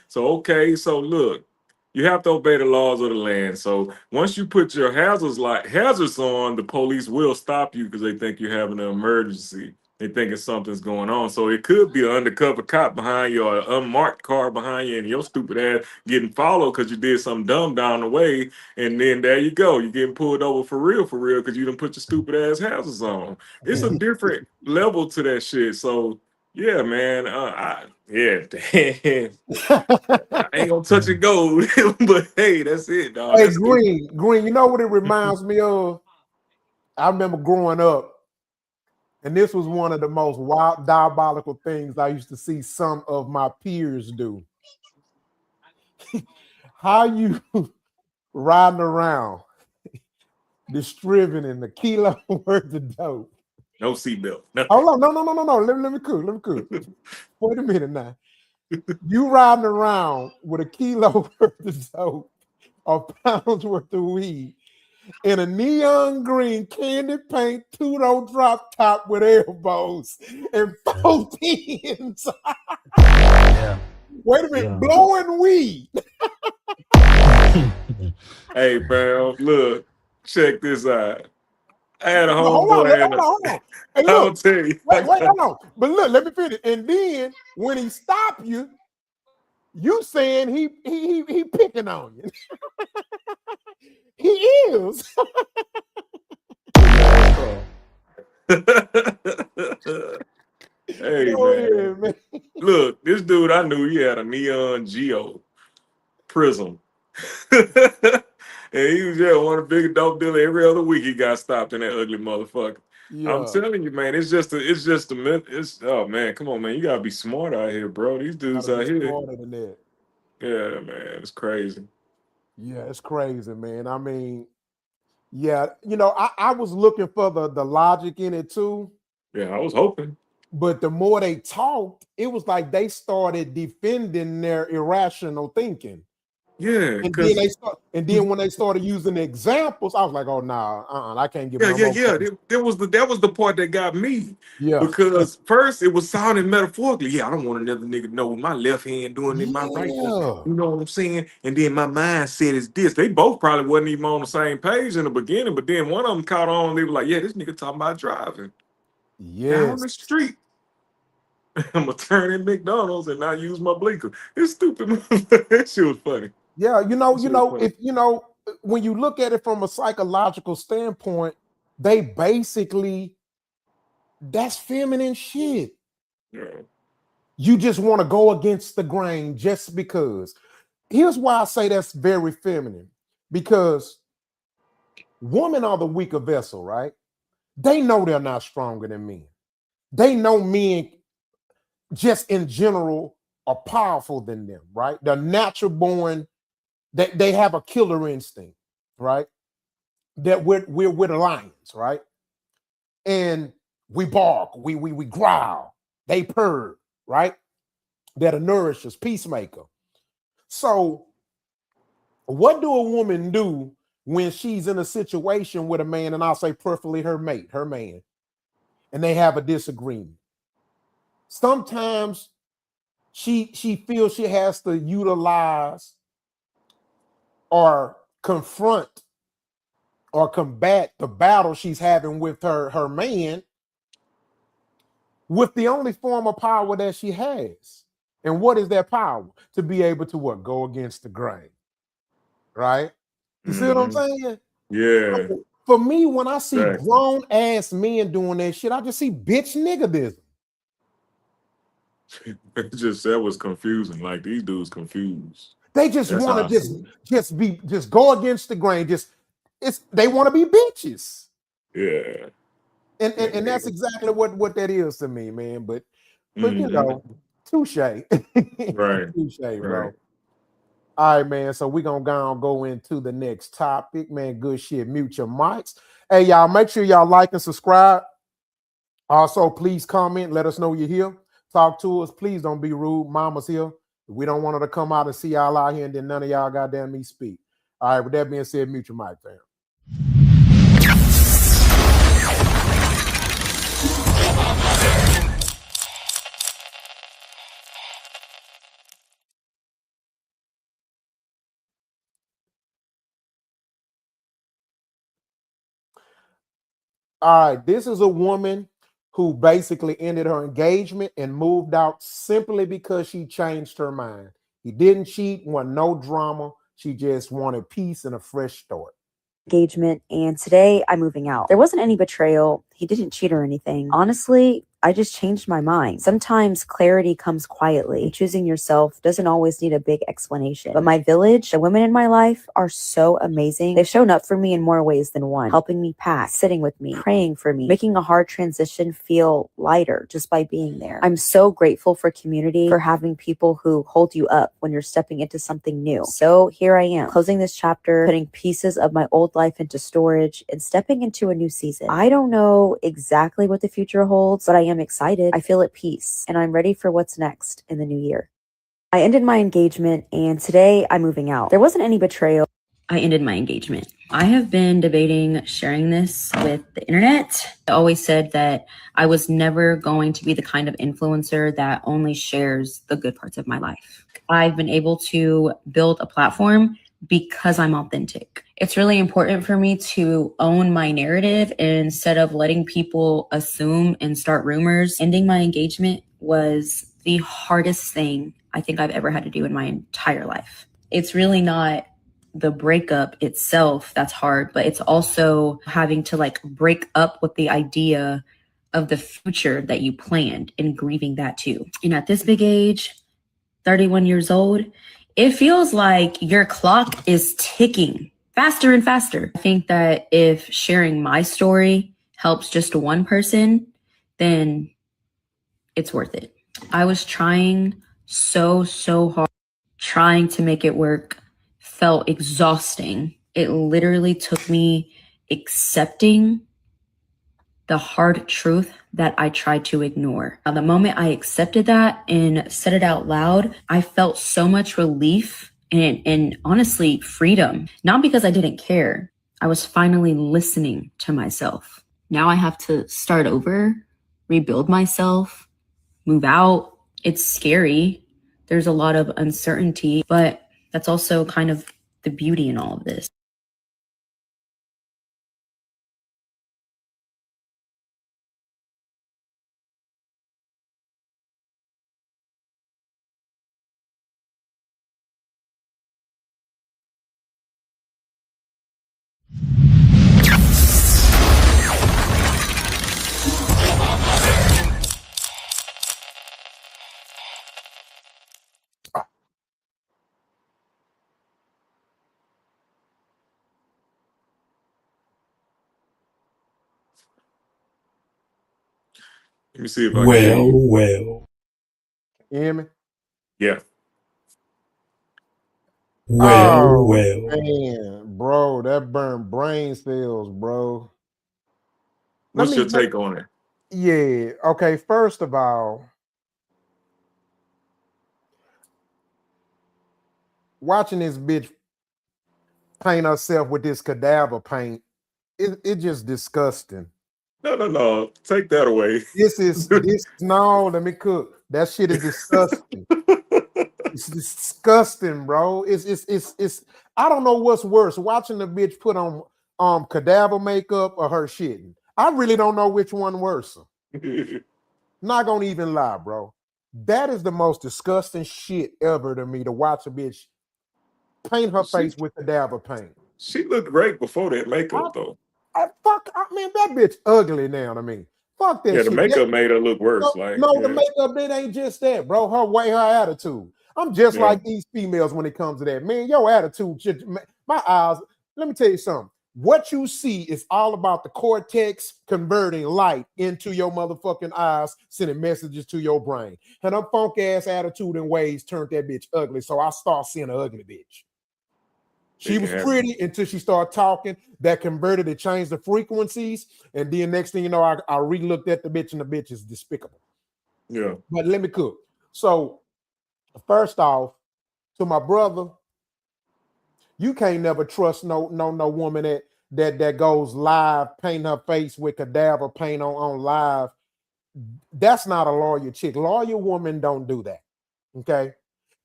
So okay, so look, you have to obey the laws of the land. So once you put your hazards on, the police will stop you because they think you're having an emergency. They thinking something's going on. So it could be an undercover cop behind you or an unmarked car behind you, and your stupid ass getting followed because you did something dumb down the way. And then there you go. You're getting pulled over for real, because you didn't put your stupid ass hazards on. It's a different level to that shit. So yeah, man. I ain't gonna touch it gold, but hey, that's it, dog. Hey, Green, you know what it reminds me of? I remember growing up, and this was one of the most wild, diabolical things I used to see some of my peers do. How you riding around distributing a kilo worth of dope. No seatbelt. Oh no. Let me cool. Wait a minute now. You riding around with a kilo worth of dope or pounds worth of weed in a neon green candy paint two-door drop top with elbows and 4 pins. Wait a minute, blowing weed. Hey, bro, look, check this out. I had a Hold homeboy. on. Hey, I don't tell you. Wait, hold on. But look, let me finish. And then when he stop you, you saying he picking on you. He is. Hey, man. Look, this dude, I knew he had a neon Geo Prism. And he was one of the biggest dope dealers. Every other week he got stopped in that ugly motherfucker. I'm telling you, man, oh man, come on, man, you gotta be smart out here, bro. These dudes Gotta be out here, smarter than that. yeah, man, it's crazy. Yeah, it's crazy, man. I mean, yeah, I was looking for the logic in it too. Yeah, I was hoping. But the more they talked, it was like they started defending their irrational thinking. Yeah, And because then when they started using examples, I was like, oh nah, I can't get my yeah. That was the part that got me. Yeah. Because first it was sounding metaphorically. Yeah, I don't want another nigga to know with my left hand doing it, my right hand. Yeah. You know what I'm saying? And then my mindset is this. They both probably wasn't even on the same page in the beginning, but then one of them caught on. They were like, yeah, this nigga talking about driving down the Yes. street. I'm gonna turn in McDonald's and not use my blinker. It's stupid. That shit was funny. Yeah, That shit was funny. if when you look at it from a psychological standpoint, they basically, that's feminine shit. Yeah. You just want to go against the grain just because. Here's why I say that's very feminine, because women are the weaker vessel, right? They know they're not stronger than men. They know men just in general are powerful than them, right? They're natural born, they have a killer instinct, right? That we're the lions, right? And we bark, we growl, they purr, right? They're the nourishers, peacemaker. So what do a woman do when she's in a situation with a man, and I'll say preferably her mate, her man, and they have a disagreement? Sometimes she feels she has to utilize or confront or combat the battle she's having with her man with the only form of power that she has. And what is that power? To be able to what? Go against the grain. Right? You see what I'm saying? Yeah. So for me, when I see grown ass men doing that shit, I just see bitch niggerism. That was confusing. Like, these dudes confused. They just want to just go against the grain. They want to be bitches. Yeah. And that's exactly what that is to me, man. But touche. Right. Touche, bro. All right, man. So we're gonna go into the next topic, man. Good shit. Mute your mics. Hey, y'all, make sure y'all like and subscribe. Also, please comment. Let us know you're here. Talk to us. Please don't be rude. Mama's here. We don't want her to come out and see y'all out here and then none of y'all goddamn me speak. All right, with that being said, mute your mic, fam. All right, this is a woman who basically ended her engagement and moved out simply because she changed her mind. He didn't cheat, want no drama. She just wanted peace and a fresh start. Engagement, and today I'm moving out. There wasn't any betrayal. He didn't cheat or anything. Honestly, I just changed my mind. Sometimes clarity comes quietly. Choosing yourself doesn't always need a big explanation. But my village, the women in my life, are so amazing. They've shown up for me in more ways than one, helping me pack, sitting with me, praying for me, making a hard transition feel lighter just by being there. I'm so grateful for community, for having people who hold you up when you're stepping into something new. So here I am, closing this chapter, putting pieces of my old life into storage, and stepping into a new season. I don't know exactly what the future holds, but I am excited. I feel at peace, and I'm ready for what's next in the new year. I ended my engagement, and today I'm moving out. There wasn't any betrayal. I ended my engagement. I have been debating sharing this with the internet. I always said that I was never going to be the kind of influencer that only shares the good parts of my life. I've been able to build a platform because I'm authentic. It's really important for me to own my narrative instead of letting people assume and start rumors. Ending my engagement was the hardest thing I think I've ever had to do in my entire life. It's really not the breakup itself that's hard, but it's also having to break up with the idea of the future that you planned and grieving that too. And at this big age, 31 years old, it feels like your clock is ticking faster and faster. I think that if sharing my story helps just one person, then it's worth it. I was trying so hard, trying to make it work, felt exhausting. It literally took me accepting the hard truth that I tried to ignore. Now, the moment I accepted that and said it out loud, I felt so much relief and honestly freedom. Not because I didn't care. I was finally listening to myself. Now I have to start over, rebuild myself, move out. It's scary. There's a lot of uncertainty, but that's also kind of the beauty in all of this. Let me see if I can hear you. Well. You hear me? Yeah. Oh, man, bro, that burned brain cells, bro. What's your take on it? Yeah. Okay. First of all, watching this bitch paint herself with this cadaver paint, it just disgusting. No. Take that away. No, let me cook. That shit is disgusting. It's disgusting, bro. It's I don't know what's worse, watching the bitch put on cadaver makeup or her shitting. I really don't know which one worse. Not gonna even lie, bro. That is the most disgusting shit ever to me, to watch a bitch paint her face with cadaver paint. She looked great before that makeup, though. Man, that bitch ugly now to me. Fuck that shit. Yeah, the makeup made her look worse. The makeup, it ain't just that, bro. Her attitude. I'm just like these females when it comes to that. Man, your attitude, my eyes, let me tell you something. What you see is all about the cortex converting light into your motherfucking eyes, sending messages to your brain. And her funk ass attitude and ways turned that bitch ugly. So I start seeing an ugly bitch. She was pretty until she started talking. That converted, it changed the frequencies. And then next thing you know, I re-looked at the bitch, and the bitch is despicable. Yeah. But let me cook. So first off, to my brother, you can't never trust no woman that goes live, paint her face with cadaver paint on live. That's not a lawyer chick. Lawyer woman don't do that. Okay.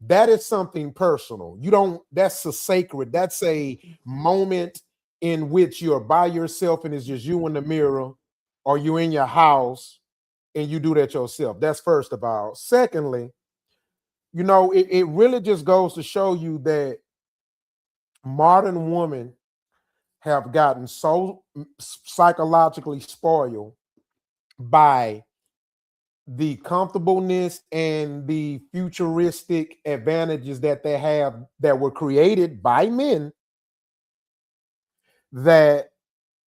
That is something personal. You don't, that's a sacred, that's a moment in which you're by yourself and it's just you in the mirror, or you in your house and you do that yourself. That's first of all. Secondly, you know, it really just goes to show you that modern women have gotten so psychologically spoiled by the comfortableness and the futuristic advantages that they have that were created by men, that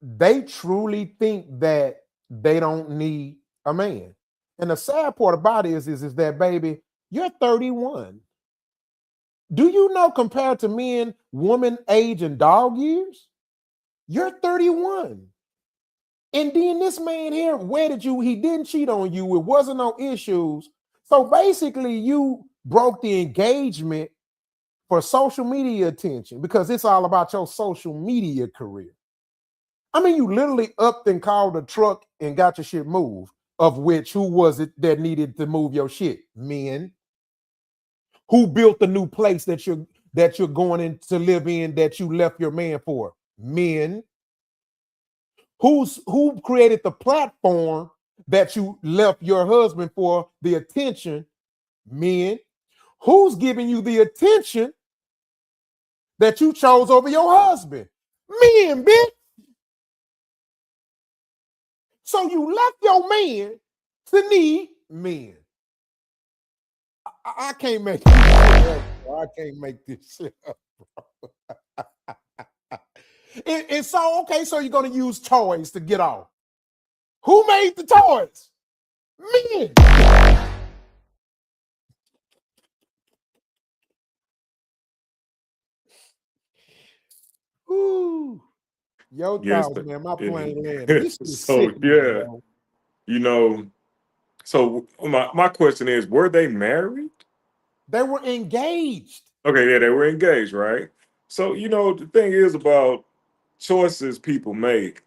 they truly think that they don't need a man. And the sad part about it is that, baby, you're 31. Do you know, compared to men, woman age and dog years? You're 31. And then this man here wedded you. He didn't cheat on you. It wasn't no issues. So basically, you broke the engagement for social media attention, because it's all about your social media career. I mean, you literally upped and called a truck and got your shit moved, of which, who was it that needed to move your shit? Men. Who built the new place that you're going in to live in that you left your man for? Men. Who created the platform that you left your husband for, the attention? Men. Who's giving you the attention that you chose over your husband? Men, bitch. So you left your man to need men. I can't make this shit up, bro. I can't make this shit up, bro. And so, okay, so you're going to use toys to get off. Who made the toys? Men. Ooh. Your Yes, thoughts, man. My plane landed. but This is so sickening, yeah, bro. you know. So my question is, were they married? They were engaged. Okay, yeah, they were engaged, right? So the thing is about choices people make.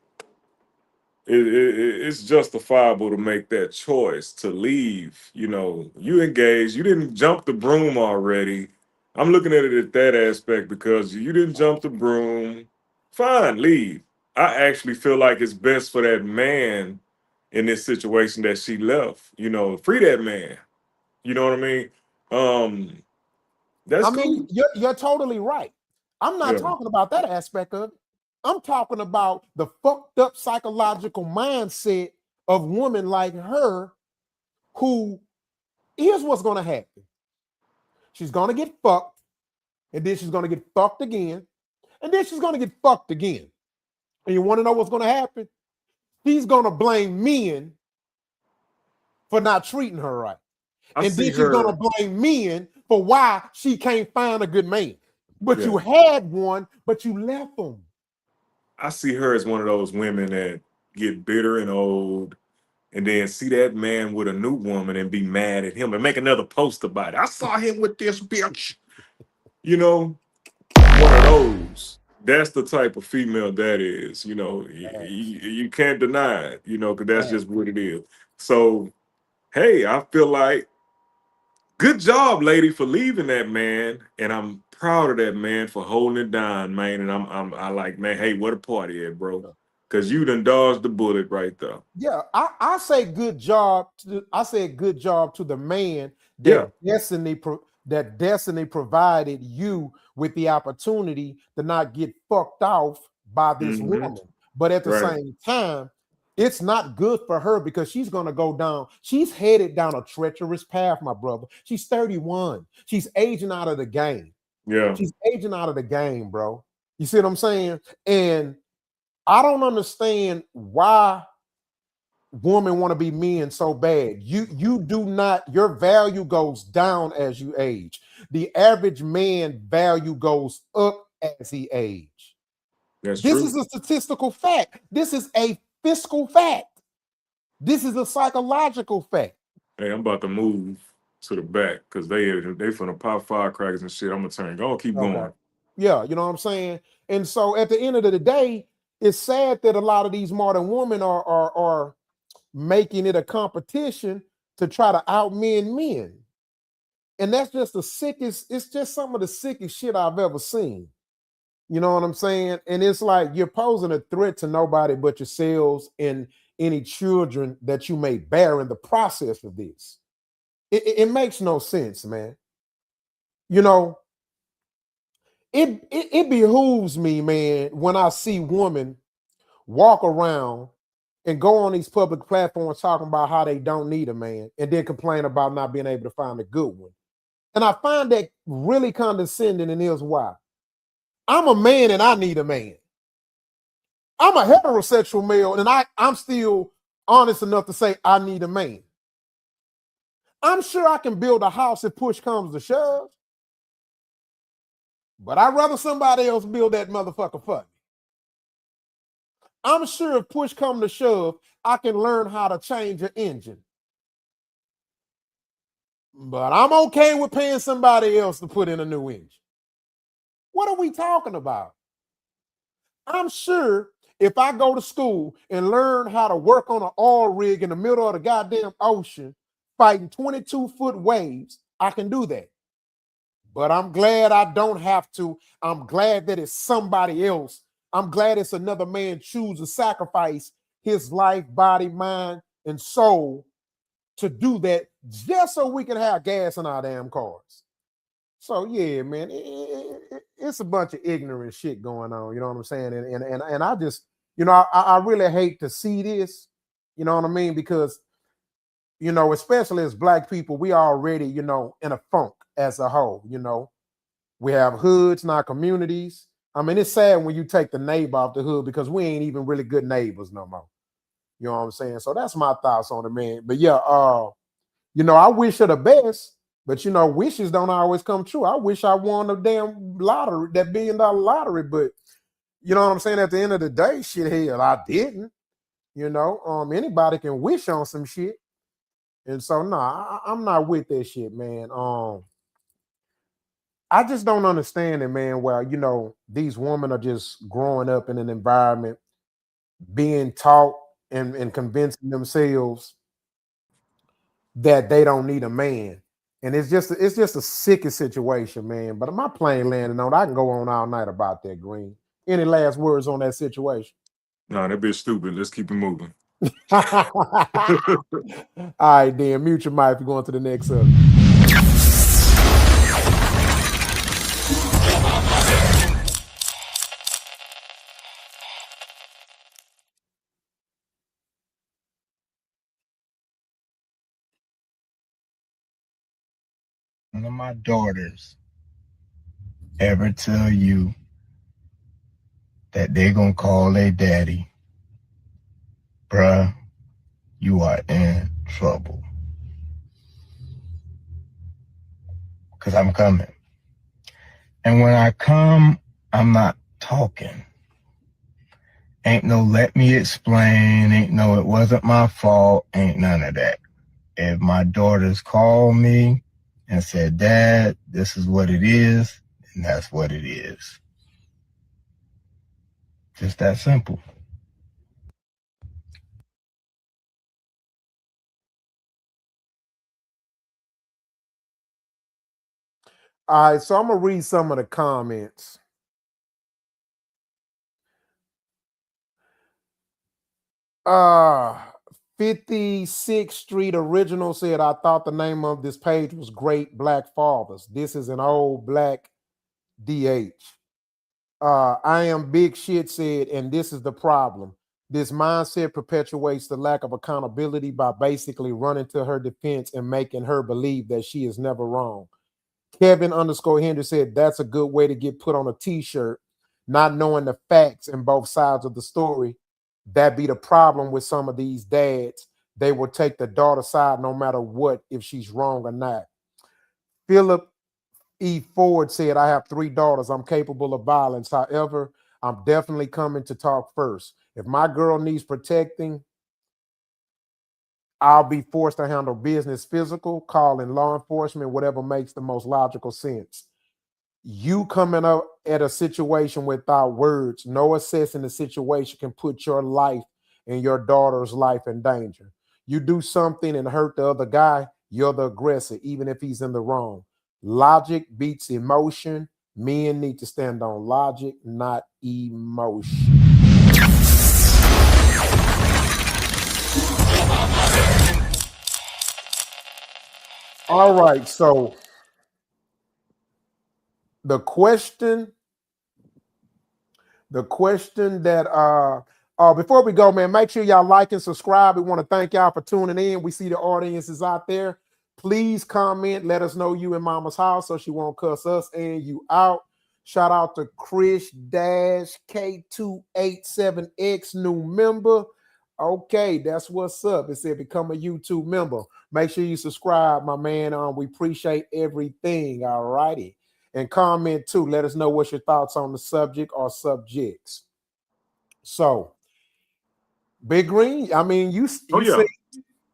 It's justifiable to make that choice to leave. You engaged. You didn't jump the broom already. I'm looking at it at that aspect because you didn't jump the broom. Fine, leave. I actually feel like it's best for that man in this situation that she left. Free that man. You know what I mean? That's I mean, cool. you're totally right. I'm not Yeah. talking about that aspect of it. I'm talking about the fucked up psychological mindset of women like her who, here's what's going to happen. She's going to get fucked, and then she's going to get fucked again, and then she's going to get fucked again. And you want to know what's going to happen? He's going to blame men for not treating her right. I And see then she's going to her. blame men for why she can't find a good man. But Yeah. you had one, but you left him. I see her as one of those women that get bitter and old and then see that man with a new woman and be mad at him and make another post about it. I saw him with this bitch. One of those. That's the type of female that is. You can't deny it, because that's just what it is. So, hey, I feel like good job, lady, for leaving that man. And I'm proud of that man for holding it down, man. And I like, man, hey, what a party at, bro. Because you done dodged the bullet right there. Yeah, I say good job. I say good job to the man Yeah. that destiny provided you with the opportunity to not get fucked off by this Mhm. woman. But at the Right. same time, it's not good for her because she's going to go down. She's headed down a treacherous path, my brother. She's 31. She's aging out of the game. Yeah. She's aging out of the game, bro. You see what I'm saying? And I don't understand why women want to be men so bad. You do not, your value goes down as you age. The average man value goes up as he age. That's This true. is a statistical fact. This is a fiscal fact. This is a psychological fact. Hey, I'm about to move to the back because they finna pop firecrackers and shit. I'm gonna turn. Go keep Okay. going. Yeah, you know what I'm saying? And so at the end of the day, it's sad that a lot of these modern women are making it a competition to try to outmen men. And that's just the sickest, it's just some of the sickest shit I've ever seen. You know what I'm saying? And it's like you're posing a threat to nobody but yourselves and any children that you may bear in the process of this. It makes no sense, man. You know, it behooves me, man, when I see women walk around and go on these public platforms talking about how they don't need a man and then complain about not being able to find a good one. And I find that really condescending, and here's why. I'm a man and I need a man. I'm a heterosexual male and I'm still honest enough to say I need a man. I'm sure I can build a house if push comes to shove, but I'd rather somebody else build that motherfucker for me. I'm sure if push comes to shove, I can learn how to change an engine. But I'm okay with paying somebody else to put in a new engine. What are we talking about? I'm sure if I go to school and learn how to work on an oil rig in the middle of the goddamn ocean, fighting 22-foot waves, I can do that. But I'm glad I don't have to. I'm glad that it's somebody else. I'm glad it's another man choose to sacrifice his life, body, mind, and soul to do that just so we can have gas in our damn cars. So yeah, man, it's a bunch of ignorant shit going on. You know what I'm saying? And I just, I really hate to see this. You know what I mean? Because especially as Black people, we already, in a funk as a whole. We have hoods in our communities. I mean, it's sad when you take the neighbor off the hood because we ain't even really good neighbors no more. You know what I'm saying? So that's my thoughts on it, man. But yeah, you know, I wish her the best, but you know, wishes don't always come true. I wish I won the damn lottery, that $1 billion lottery, but you know what I'm saying? At the end of the day, shit, hell, I didn't. You know, anybody can wish on some shit. And so I'm not with that shit, man. I just don't understand it, man, where, you know, these women are just growing up in an environment, being taught and convincing themselves that they don't need a man. And it's just a sickest situation, man. But my plane landing on, I can go on all night about that, Green. Any last words on that situation? Nah, that bitch stupid. Let's keep it moving. All right, then mute your mic if you're going to the next subject. None of my daughters ever tell you that they're gonna call their daddy, bruh, you are in trouble. Cause I'm coming. And when I come, I'm not talking. Ain't no let me explain, ain't no it wasn't my fault, ain't none of that. If my daughters call me and said, Dad, this is what it is, and that's what it is. Just that simple. All right, so I'm gonna read some of the comments. Uh 56th Street Original said, I thought the name of this page was Great Black Fathers. This is an old black DH. I am Big Shit said, and this is the problem. This mindset perpetuates the lack of accountability by basically running to her defense and making her believe that she is never wrong. Kevin _ Henry said, that's a good way to get put on a t-shirt, not knowing the facts and both sides of the story. That be the problem with some of these dads. They will take the daughter side no matter what, if she's wrong or not. Philip E. Ford said, I have 3 daughters. I'm capable of violence. However, I'm definitely coming to talk first. If my girl needs protecting, I'll be forced to handle business, physical, calling law enforcement, whatever makes the most logical sense. You coming up at a situation without words, no assessing the situation can put your life and your daughter's life in danger. You do something and hurt the other guy, you're the aggressor, even if he's in the wrong. Logic beats emotion. Men need to stand on logic, not emotion. All right, so the question that before we go, man, make sure y'all like and subscribe. We want to thank y'all for tuning in. We see the audience is out there. Please comment, let us know you in Mama's house so she won't cuss us and you out. Shout out to Krish-K287X, new member. Okay, that's what's up. It said become a YouTube member. Make sure you subscribe, my man. We appreciate everything. All righty. And comment too. Let us know what's your thoughts on the subject or subjects. So, Big Green, I mean, you say,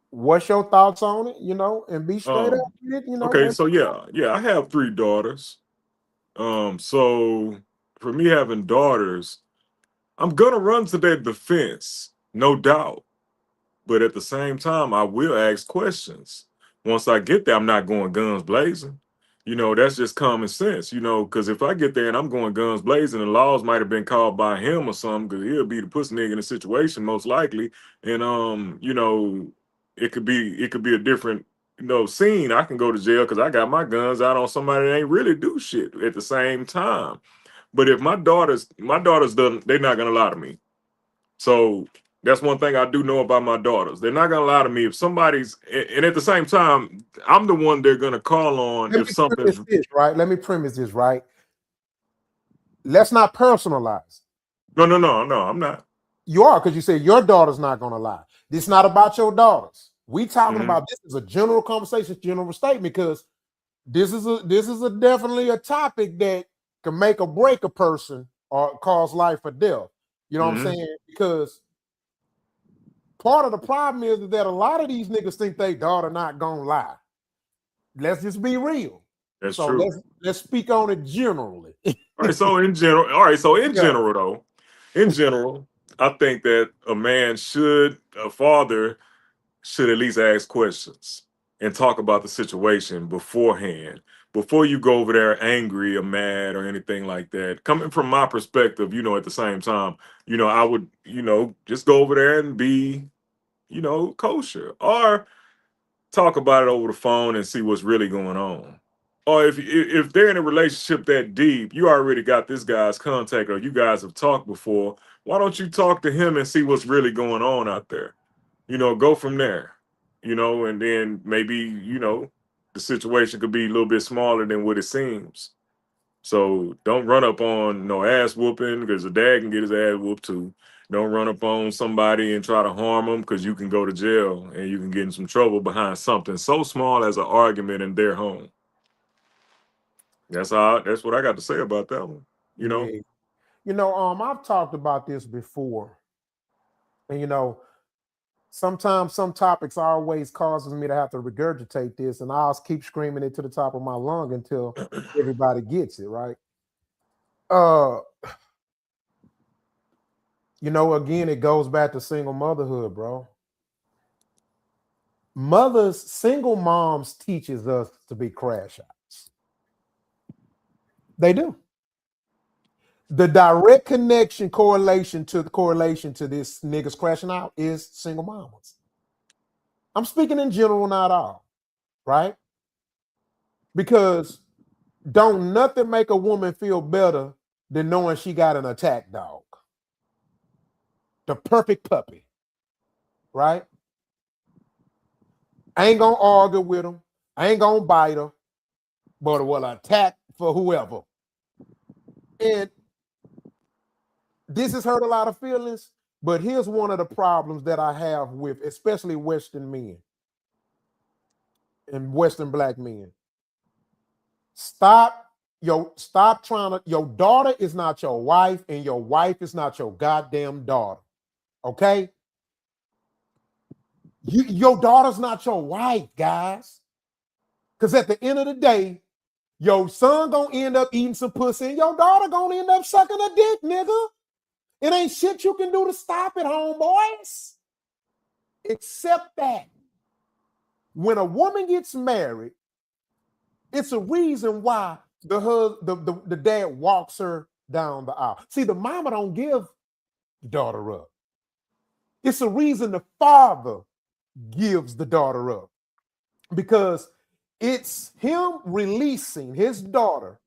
what's your thoughts on it, you know, and be straight up with it, you know. Okay, so yeah, I have 3 daughters. So for me having daughters, I'm gonna run to their defense, no doubt. But at the same time, I will ask questions. Once I get there, I'm not going guns blazing. You know, that's just common sense, you know, because if I get there and I'm going guns blazing, the laws might have been called by him or something, because he'll be the pussy nigga in the situation most likely. And you know, it could be a different, you know, scene. I can go to jail because I got my guns out on somebody that ain't really do shit at the same time. But if my daughters done, they're not gonna lie to me. So that's one thing I do know about my daughters. They're not gonna lie to me if somebody's, and at the same time, I'm the one they're gonna call on if something's right. Let me premise this, right? Let's not personalize. No, I'm not. You are, because you said your daughter's not gonna lie. This not about your daughters. We talking about this is a general conversation, general statement, because this is a definitely a topic that can make or break a person or cause life or death. You know what I'm saying? Because part of the problem is that a lot of these niggas think they daughter not gonna lie. Let's just be real. That's so true. Let's speak on it generally. All right. So in general, in general, I think that a father should at least ask questions and talk about the situation beforehand, before you go over there angry or mad or anything like that. Coming from my perspective, at the same time, I would, just go over there and be, kosher, or talk about it over the phone and see what's really going on. Or if they're in a relationship that deep, you already got this guy's contact, or you guys have talked before. Why don't you talk to him and see what's really going on out there? Go from there. And then maybe, the situation could be a little bit smaller than what it seems. So don't run up on no ass whooping, because the dad can get his ass whooped too. Don't run up on somebody and try to harm them, because you can go to jail and you can get in some trouble behind something so small as an argument in their home. That's what I got to say about that one. I've talked about this before. And sometimes some topics always causes me to have to regurgitate this, and I'll keep screaming it to the top of my lung until everybody gets it, right? Again, it goes back to single motherhood, bro. Single moms teaches us to be crash outs. They do. The direct correlation to this niggas crashing out is single mamas. I'm speaking in general, not all, right? Because don't nothing make a woman feel better than knowing she got an attack dog. The perfect puppy, right? I ain't gonna argue with him. I ain't gonna bite her, but will attack for whoever. And this has hurt a lot of feelings, but here's one of the problems that I have with especially Western men and Western black men. Stop trying to, your daughter is not your wife, and your wife is not your goddamn daughter. Okay? Your daughter's not your wife, guys. Because at the end of the day, your son gonna end up eating some pussy, and your daughter gonna end up sucking a dick, nigga. It ain't shit you can do to stop it, homeboys. Except that when a woman gets married, it's a reason why the dad walks her down the aisle. See, the mama don't give the daughter up. It's a reason the father gives the daughter up, because it's him releasing his daughter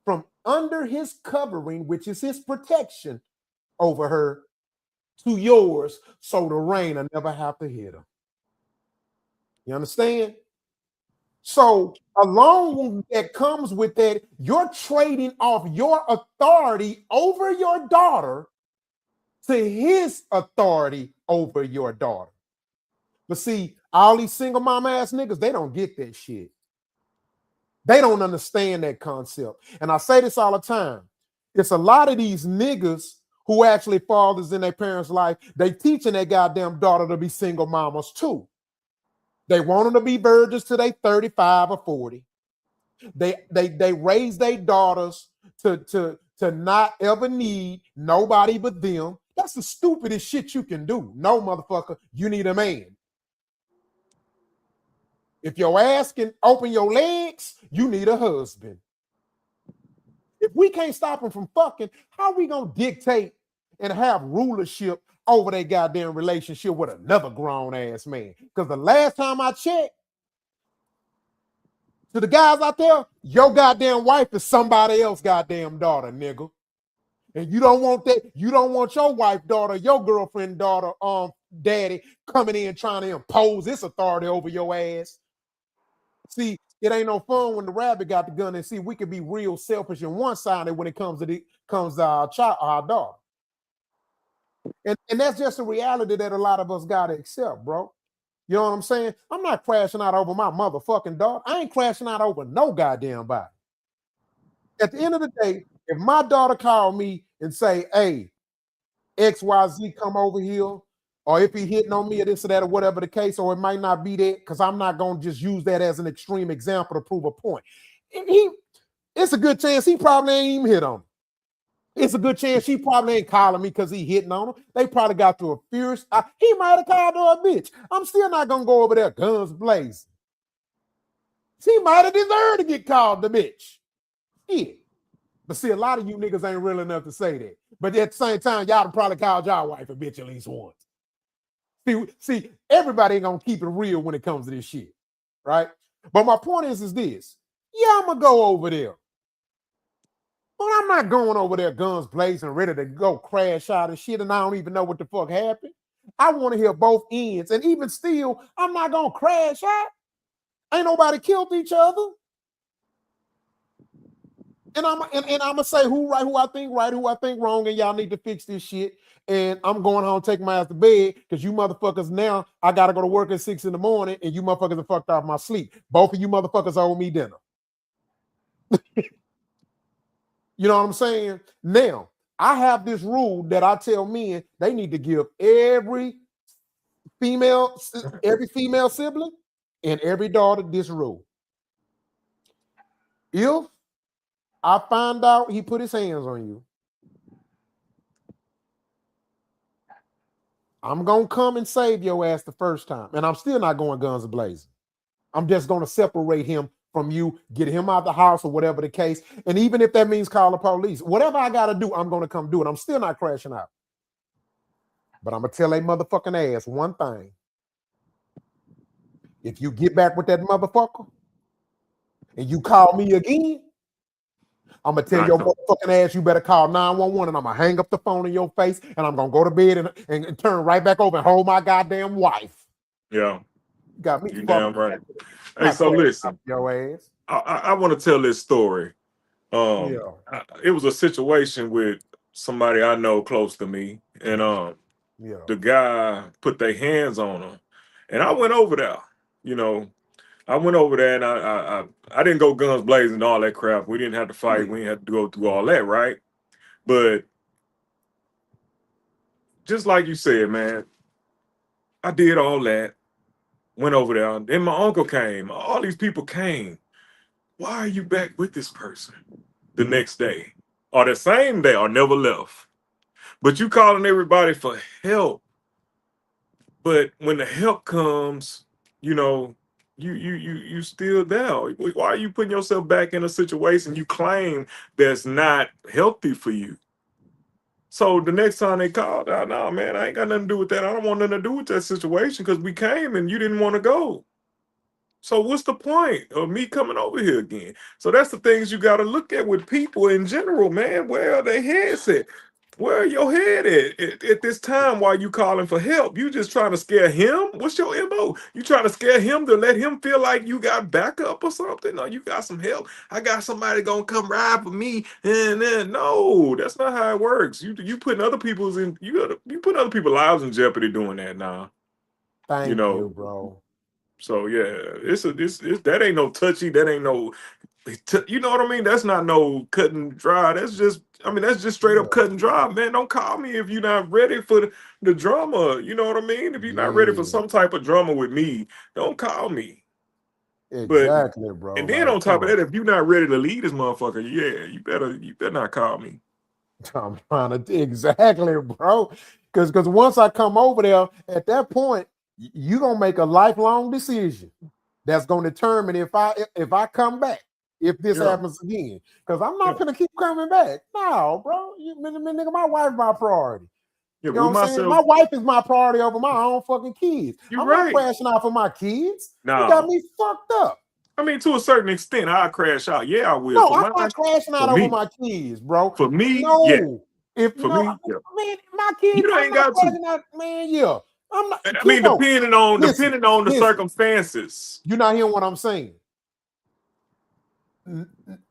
from under his covering, which is his protection over her, to yours, so the rain will never have to hit her. You understand? So along that comes with that, you're trading off your authority over your daughter to his authority over your daughter. But see, all these single mom ass niggas, they don't get that shit. They don't understand that concept. And I say this all the time. It's a lot of these niggas who actually fathers in their parents' life, they teaching their goddamn daughter to be single mamas too. They want them to be virgins till they 35 or 40. They raise their daughters to not ever need nobody but them. That's the stupidest shit you can do. No, motherfucker, you need a man. If your ass can open your legs, you need a husband. If we can't stop them from fucking, how are we gonna dictate and have rulership over their goddamn relationship with another grown ass man? Because the last time I checked, to the guys out there, your goddamn wife is somebody else's goddamn daughter, nigga. And you don't want that. You don't want your wife, daughter, your girlfriend, daughter, daddy coming in trying to impose this authority over your ass. See, it ain't no fun when the rabbit got the gun, and see, we can be real selfish and one-sided when it comes to our child, our daughter. And that's just a reality that a lot of us gotta accept, bro. You know what I'm saying? I'm not crashing out over my motherfucking daughter. I ain't crashing out over no goddamn body. At the end of the day, if my daughter called me and say, hey, XYZ come over here, or if he hitting on me or this or that or whatever the case, or it might not be that, because I'm not going to just use that as an extreme example to prove a point. It's a good chance he probably ain't even hit on me. It's a good chance she probably ain't calling me because he hitting on him. They probably got through a fierce. He might have called her a bitch. I'm still not going to go over there guns blazing. She might have deserved to get called the bitch. Yeah. But see, a lot of you niggas ain't real enough to say that. But at the same time, y'all probably called y'all wife a bitch at least once. See, everybody ain't gonna keep it real when it comes to this shit, right? But my point is this. Yeah, I'm gonna go over there. But I'm not going over there guns blazing, ready to go crash out of shit, and I don't even know what the fuck happened. I want to hear both ends. And even still, I'm not gonna crash out. Ain't nobody killed each other. And I'm gonna say who right, who I think right, who I think wrong, and y'all need to fix this shit. And I'm going home, take my ass to bed, because you motherfuckers now, I gotta go to work at 6 a.m, and you motherfuckers are fucked off my sleep. Both of you motherfuckers owe me dinner. You know what I'm saying? Now, I have this rule that I tell men they need to give every female sibling and every daughter this rule. If I find out he put his hands on you, I'm going to come and save your ass the first time. And I'm still not going guns blazing. I'm just going to separate him from you, get him out of the house or whatever the case. And even if that means call the police, whatever I got to do, I'm going to come do it. I'm still not crashing out. But I'm going to tell a motherfucking ass one thing. If you get back with that motherfucker and you call me again, I'm going to tell your motherfucking ass you better call 911, and I'm going to hang up the phone in your face, and I'm going to go to bed and turn right back over and hold my goddamn wife. Yeah. You got me. You damn right. Hey, Not so listen. your ass. I want to tell this story. Yeah. It was a situation with somebody I know close to me, and the guy put their hands on him, and I went over there. You know, I went over there, and I didn't go guns blazing and all that crap. We didn't have to fight. We didn't have to go through all that, right? But just like you said, man, I did all that. Went over there. Then my uncle came. All these people came. Why are you back with this person the next day? Or the same day, or never left? But you calling everybody for help. But when the help comes, you know, you still there. Why are you putting yourself back in a situation you claim that's not healthy for you? So the next time they called, no, man, I ain't got nothing to do with that. I don't want nothing to do with that situation because we came and you didn't want to go. So what's the point of me coming over here again? So that's the things you got to look at with people in general, man. Where are their heads at? Where are your head at this time while you calling for help? You just trying to scare him? What's your MO? You trying to scare him to let him feel like you got backup or something? No, you got some help. I got somebody gonna come ride for me. And then no, that's not how it works. You putting other people's in you putting other people's lives in jeopardy doing that now. Thank you, bro. So yeah, it's that ain't no touchy. That ain't no, you know what I mean? That's not no cut and dry. That's just, I mean, that's just straight up cut and dry, man. Don't call me if you're not ready for the drama. You know what I mean? If you're not ready for some type of drama with me, don't call me. Exactly, bro. And then on top of that, if you're not ready to lead this motherfucker, yeah, you better not call me. I'm trying to exactly, bro. Because once I come over there, at that point, you're gonna make a lifelong decision that's gonna determine if I come back, if this happens again. Because I'm not gonna keep coming back. No, bro. Nigga, my wife is my priority. Yeah, you know what I'm saying? My wife is my priority over my own fucking kids. I'm right. not crashing out for my kids. No. You got me fucked up. I mean, to a certain extent, I'll crash out. Yeah, I will. No, I'm not crashing out over my kids, bro. For me, no. Yeah. If for no, me, yeah. Man, my kids, You ain't got to. Out, man, yeah. I'm not. I mean, depending on the circumstances. You're not hearing what I'm saying.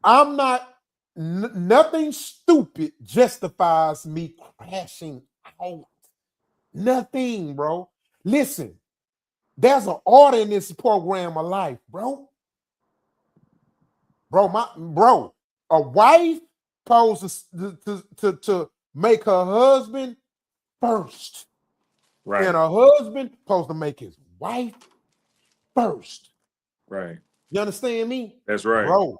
I'm not. Nothing stupid justifies me crashing out. Nothing, bro. Listen, there's an order in this program of life, bro. Bro, a wife supposed to make her husband first. Right. And a husband supposed to make his wife first. Right. You understand me? That's right. Bro,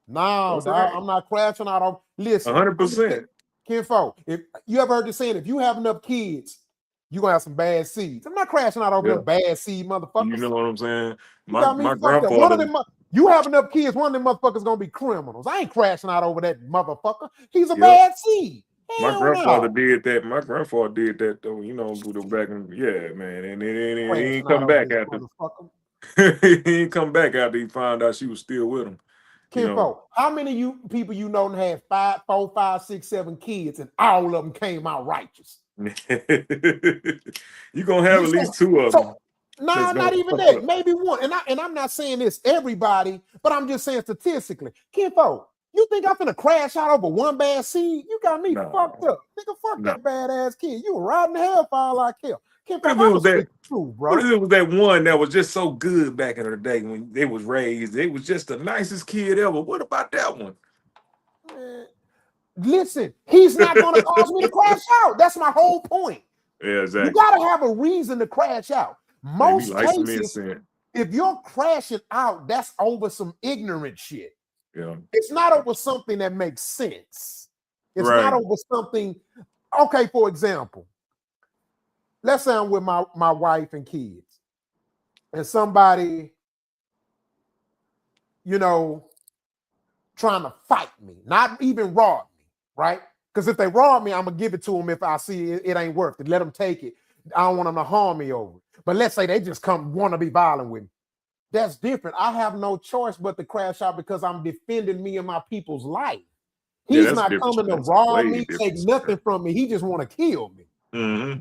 no, I'm not crashing out on. Listen, 100%. Kinfo, if you ever heard the saying, if you have enough kids, you're going to have some bad seeds. I'm not crashing out over them bad seed motherfuckers. You know what I'm saying? My grandfather. You have enough kids, one of them motherfuckers going to be criminals. I ain't crashing out over that motherfucker. He's a bad seed. My grandfather did that. My grandfather did that though. You know, back in man, and he ain't come back after. He ain't come back after he found out she was still with him. Kinfo, how many of you people you know had 5, 4, 5, 6, 7 kids, and all of them came out righteous? You gonna have at least 2 of them. No, not even that. Maybe one. And I'm not saying this everybody, but I'm just saying statistically. Kinfo, you think I'm gonna crash out over one bad seed? You got me fucked up. Nigga, fuck that badass kid. You were riding the hell for all I care. What if it was that one that was just so good back in the day when they was raised? It was just the nicest kid ever. What about that one? Listen, he's not gonna cause me to crash out. That's my whole point. Yeah, exactly. You gotta have a reason to crash out. Most cases, if you're crashing out, that's over some ignorant shit. Yeah. It's not over something that makes sense. It's not over something. Okay, for example, let's say I'm with my wife and kids, and somebody, trying to fight me, not even rob me, right? Because if they rob me, I'm gonna give it to them if I see it ain't worth it. Let them take it. I don't want them to harm me over it. But let's say they just want to be violent with me. That's different. I have no choice but to crash out because I'm defending me and my people's life. He's not coming to rob me, take nothing from me. He just want to kill me. Mm-hmm.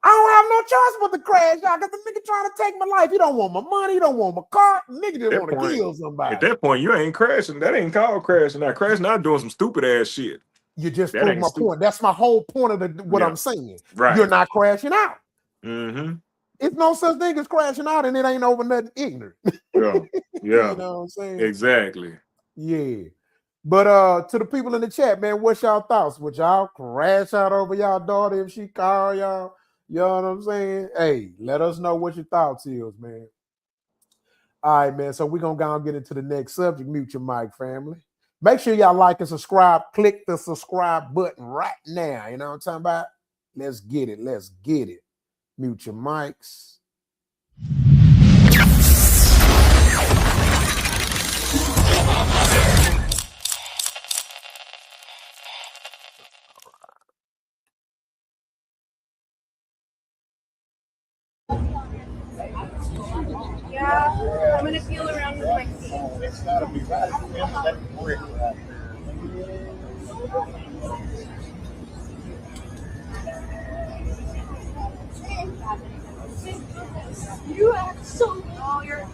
I don't have no choice but to crash out because the nigga trying to take my life. He don't want my money. He don't want my car. Nigga just want to kill somebody. At that point, you ain't crashing. That ain't called crashing. Now, crashing out doing some stupid ass shit. You just proved my point. That's my whole point of what I'm saying. Right. You're not crashing out. Mm-hmm. It's no such thing as crashing out, and it ain't over nothing ignorant. Yeah. You know what I'm saying? Exactly. Yeah. But to the people in the chat, man, what's y'all thoughts? Would y'all crash out over y'all daughter if she call y'all? You know what I'm saying? Hey, let us know what your thoughts is, man. All right, man. So we're going to go and get into the next subject. Mute your mic, family. Make sure y'all like and subscribe. Click the subscribe button right now. You know what I'm talking about? Let's get it. Let's get it. Mute your mics. Yeah, I'm gonna feel around with my feet. You act so weird.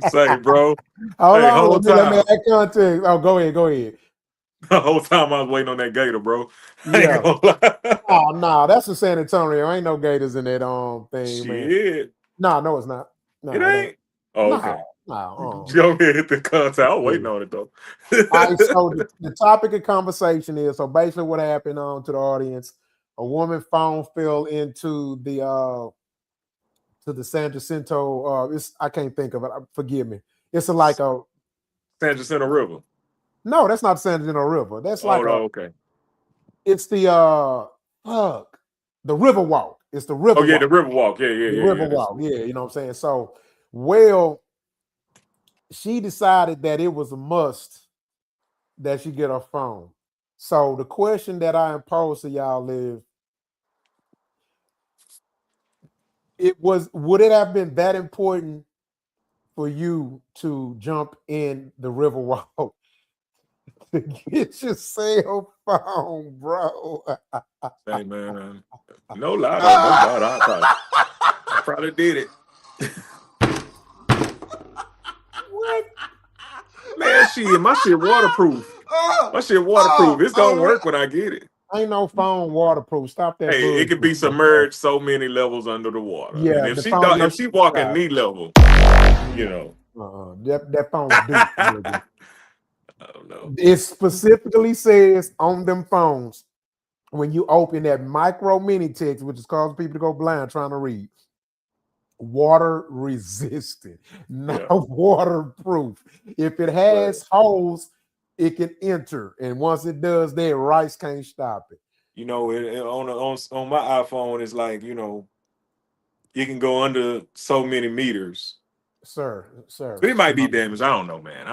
Say, bro. Hold on, let me add context. Oh, go ahead. The whole time I was waiting on that gator, bro. I Yeah. ain't gonna lie. Oh, no, that's the San Antonio. Ain't no gators in that thing, man. Shit. No, it's not. No, it ain't. Oh, okay. No. Go ahead, hit the content. I was waiting on it though. All right, so the topic of conversation is basically what happened to the audience. A woman phone fell into the San Jacinto. I can't think of it. Forgive me. It's like a San Jacinto River. No, that's not San Jacinto River. That's like okay. It's the The Riverwalk. It's the Riverwalk. Oh yeah, the Riverwalk. Yeah, The Riverwalk. Yeah, you know what I'm saying? So, well, she decided that it was a must that she get her phone. So the question that I impose to y'all is, would it have been that important for you to jump in the Riverwalk to get your cell phone, bro? Hey man, no lie though, no doubt, I probably did it. What? Man, my shit waterproof. My shit waterproof. It's gonna work when I get it. Ain't no phone waterproof. Stop that Hey, bullshit. it could be submerged so many levels under the water. Yeah, And if the she phone, if she walking knee level, you know. that phone deep. I don't know. It specifically says on them phones, when you open that micro mini text, which is causing people to go blind trying to read, water resistant, not waterproof. If it has holes, it can enter, and once it does that, rice can't stop it. You know, on my iPhone, it's like, you know, you can go under so many meters. Sir. But it might be damaged. I don't know, man.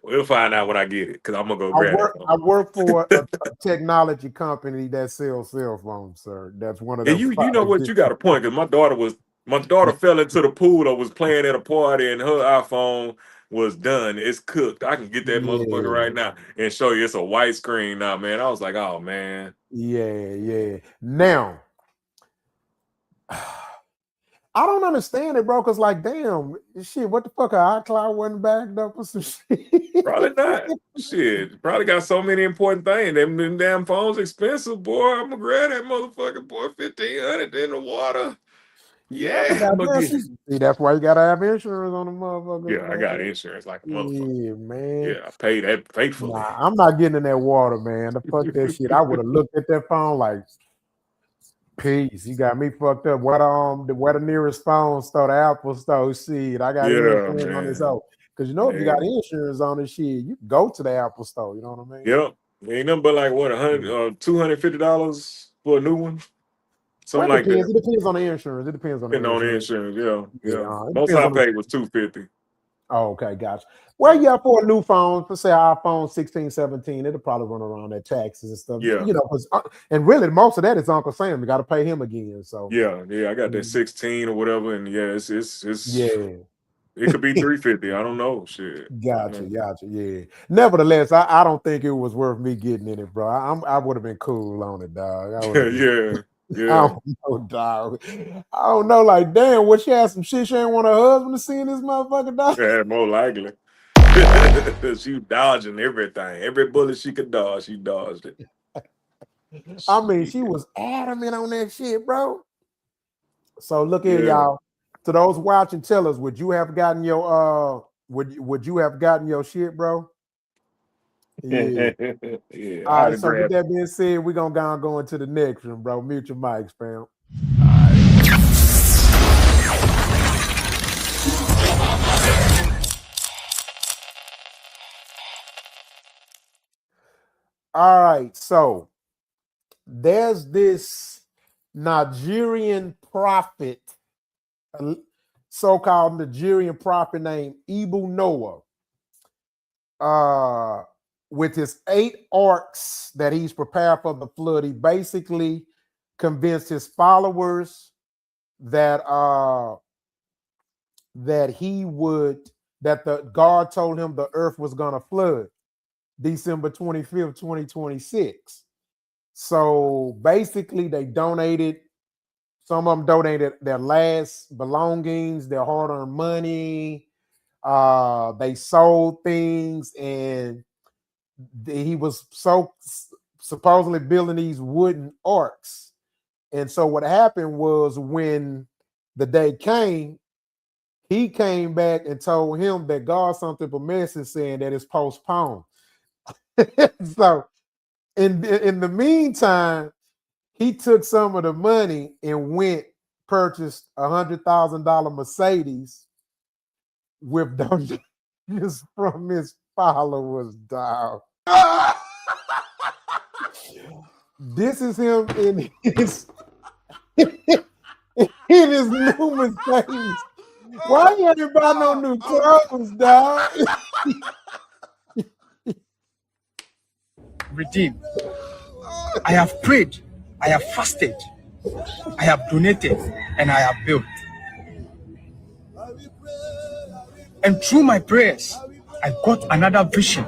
We'll find out when I get it, because I'm gonna go grab it. I work for a technology company that sells cell phones, sir. That's one of And those. you know what? You got a point, because my daughter fell into the pool or was playing at a party and her iPhone was done. It's cooked. I can get that motherfucker right now and show you it's a white screen now, man. I was like, oh man. Yeah. Now, I don't understand it, bro. Cause like, damn, shit, what the fuck? iCloud wasn't backed up or some shit. Probably not. Shit, probably got so many important things. Them damn phones expensive, boy. I'm gonna grab that motherfucker, boy. 1,500 in the water. Yeah, I'm gonna get it. See, that's why you gotta have insurance on the motherfucker. Yeah, I got insurance like a motherfucker. Yeah, man. Yeah, I paid that faithfully. Nah, I'm not getting in that water, man. The fuck that shit. I would have looked at that phone like, peace. You got me fucked up. Where the nearest phone store, the Apple store? Shit, I got insurance on this out. Because you know, if you got insurance on this shit, you can go to the Apple store. You know what I mean? Yep. Ain't nothing but like what, $250 for a new one? Something like that. It depends on the insurance. It depends on the insurance. Yeah. it Most depends I on paid was $250. Oh, okay, gotcha. Where you at for a new phone? For say iPhone 16, 17, it'll probably run around that taxes and stuff. Yeah. You know, and really most of that is Uncle Sam. You got to pay him again. So Yeah, I got that 16 or whatever, and yeah, it's it could be 350. I don't know. Shit. Gotcha. Yeah. Nevertheless, I don't think it was worth me getting in it, bro. I would have been cool on it, dog. Yeah. I don't know, dog. I don't know. Like, damn, what she had some shit she ain't want her husband to see in this motherfucker, dog. Yeah, more likely. She dodging everything. Every bullet she could dodge, she dodged it. I mean, she was adamant on that shit, bro. So look here, y'all. To those watching, tell us, would you have gotten your would you have gotten your shit, bro? Yeah. All right. So with that being said, we're gonna go into the next one, bro. Mute your mics, fam. All right. So there's this Nigerian prophet, so-called Nigerian prophet named Ibu Noah. With his 8 arcs that he's prepared for the flood, he basically convinced his followers that God told him the earth was gonna flood December 25th, 2026. So basically, they donated. Some of them donated their last belongings, their hard-earned money. They sold things, and he was supposedly building these wooden arcs. And so what happened was, when the day came, he came back and told him that God sent him a message saying that it's postponed. So in the meantime, he took some of the money and purchased $100,000 Mercedes with donations from his followers, dog. This is him in his In his new Mercedes. Why you ain't buy no new clothes, dog? Redeem. I have prayed, I have fasted, I have donated, and I have built. And through my prayers, I got another vision.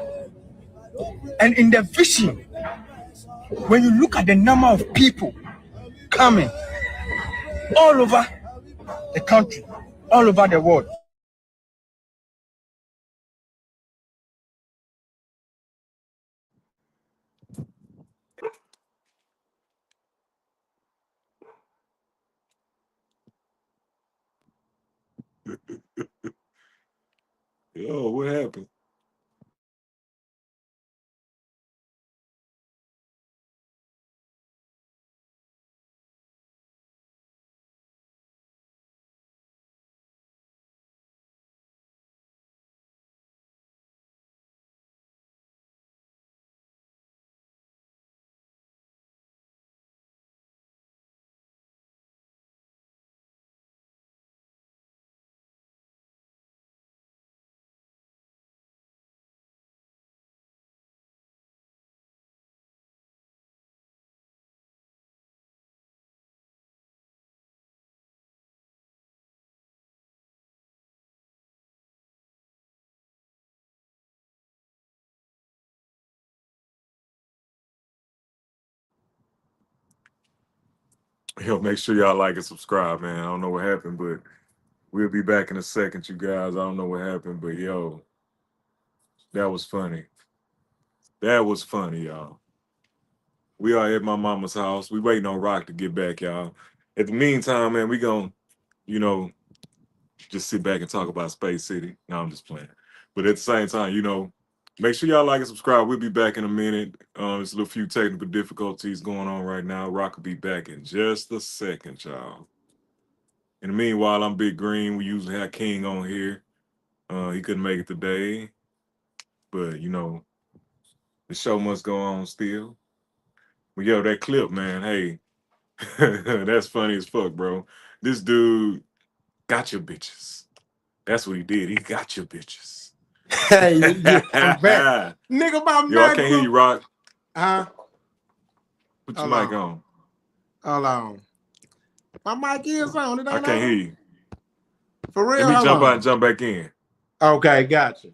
And in the vision, when you look at the number of people coming all over the country, all over the world, Yo, what happened? Yo, make sure y'all like and subscribe, man. I don't know what happened, but we'll be back in a second, you guys. I don't know what happened, but yo, that was funny. That was funny, y'all. We are at my mama's house. We waiting on Rock to get back, y'all. At the meantime, man, we gonna, you know, just sit back and talk about Space City. No, I'm just playing. But at the same time, you know, make sure y'all like and subscribe. We'll be back in a minute. There's a little few technical difficulties going on right now. Rock will be back in just a second, y'all. In the meanwhile, I'm Big Green. We usually have King on here. He couldn't make it today, but you know, the show must go on still. But yo, that clip, man, hey, that's funny as fuck, bro. This dude got your bitches. That's what he did. He got your bitches. Hey, yeah, I'm back. Nigga, my Yo, I can't hear you, Rock. Huh? Put your mic on. Hold on. My mic is on. It I ain't can't hear on. you. For real? Let me jump out and jump back in. Okay, gotcha.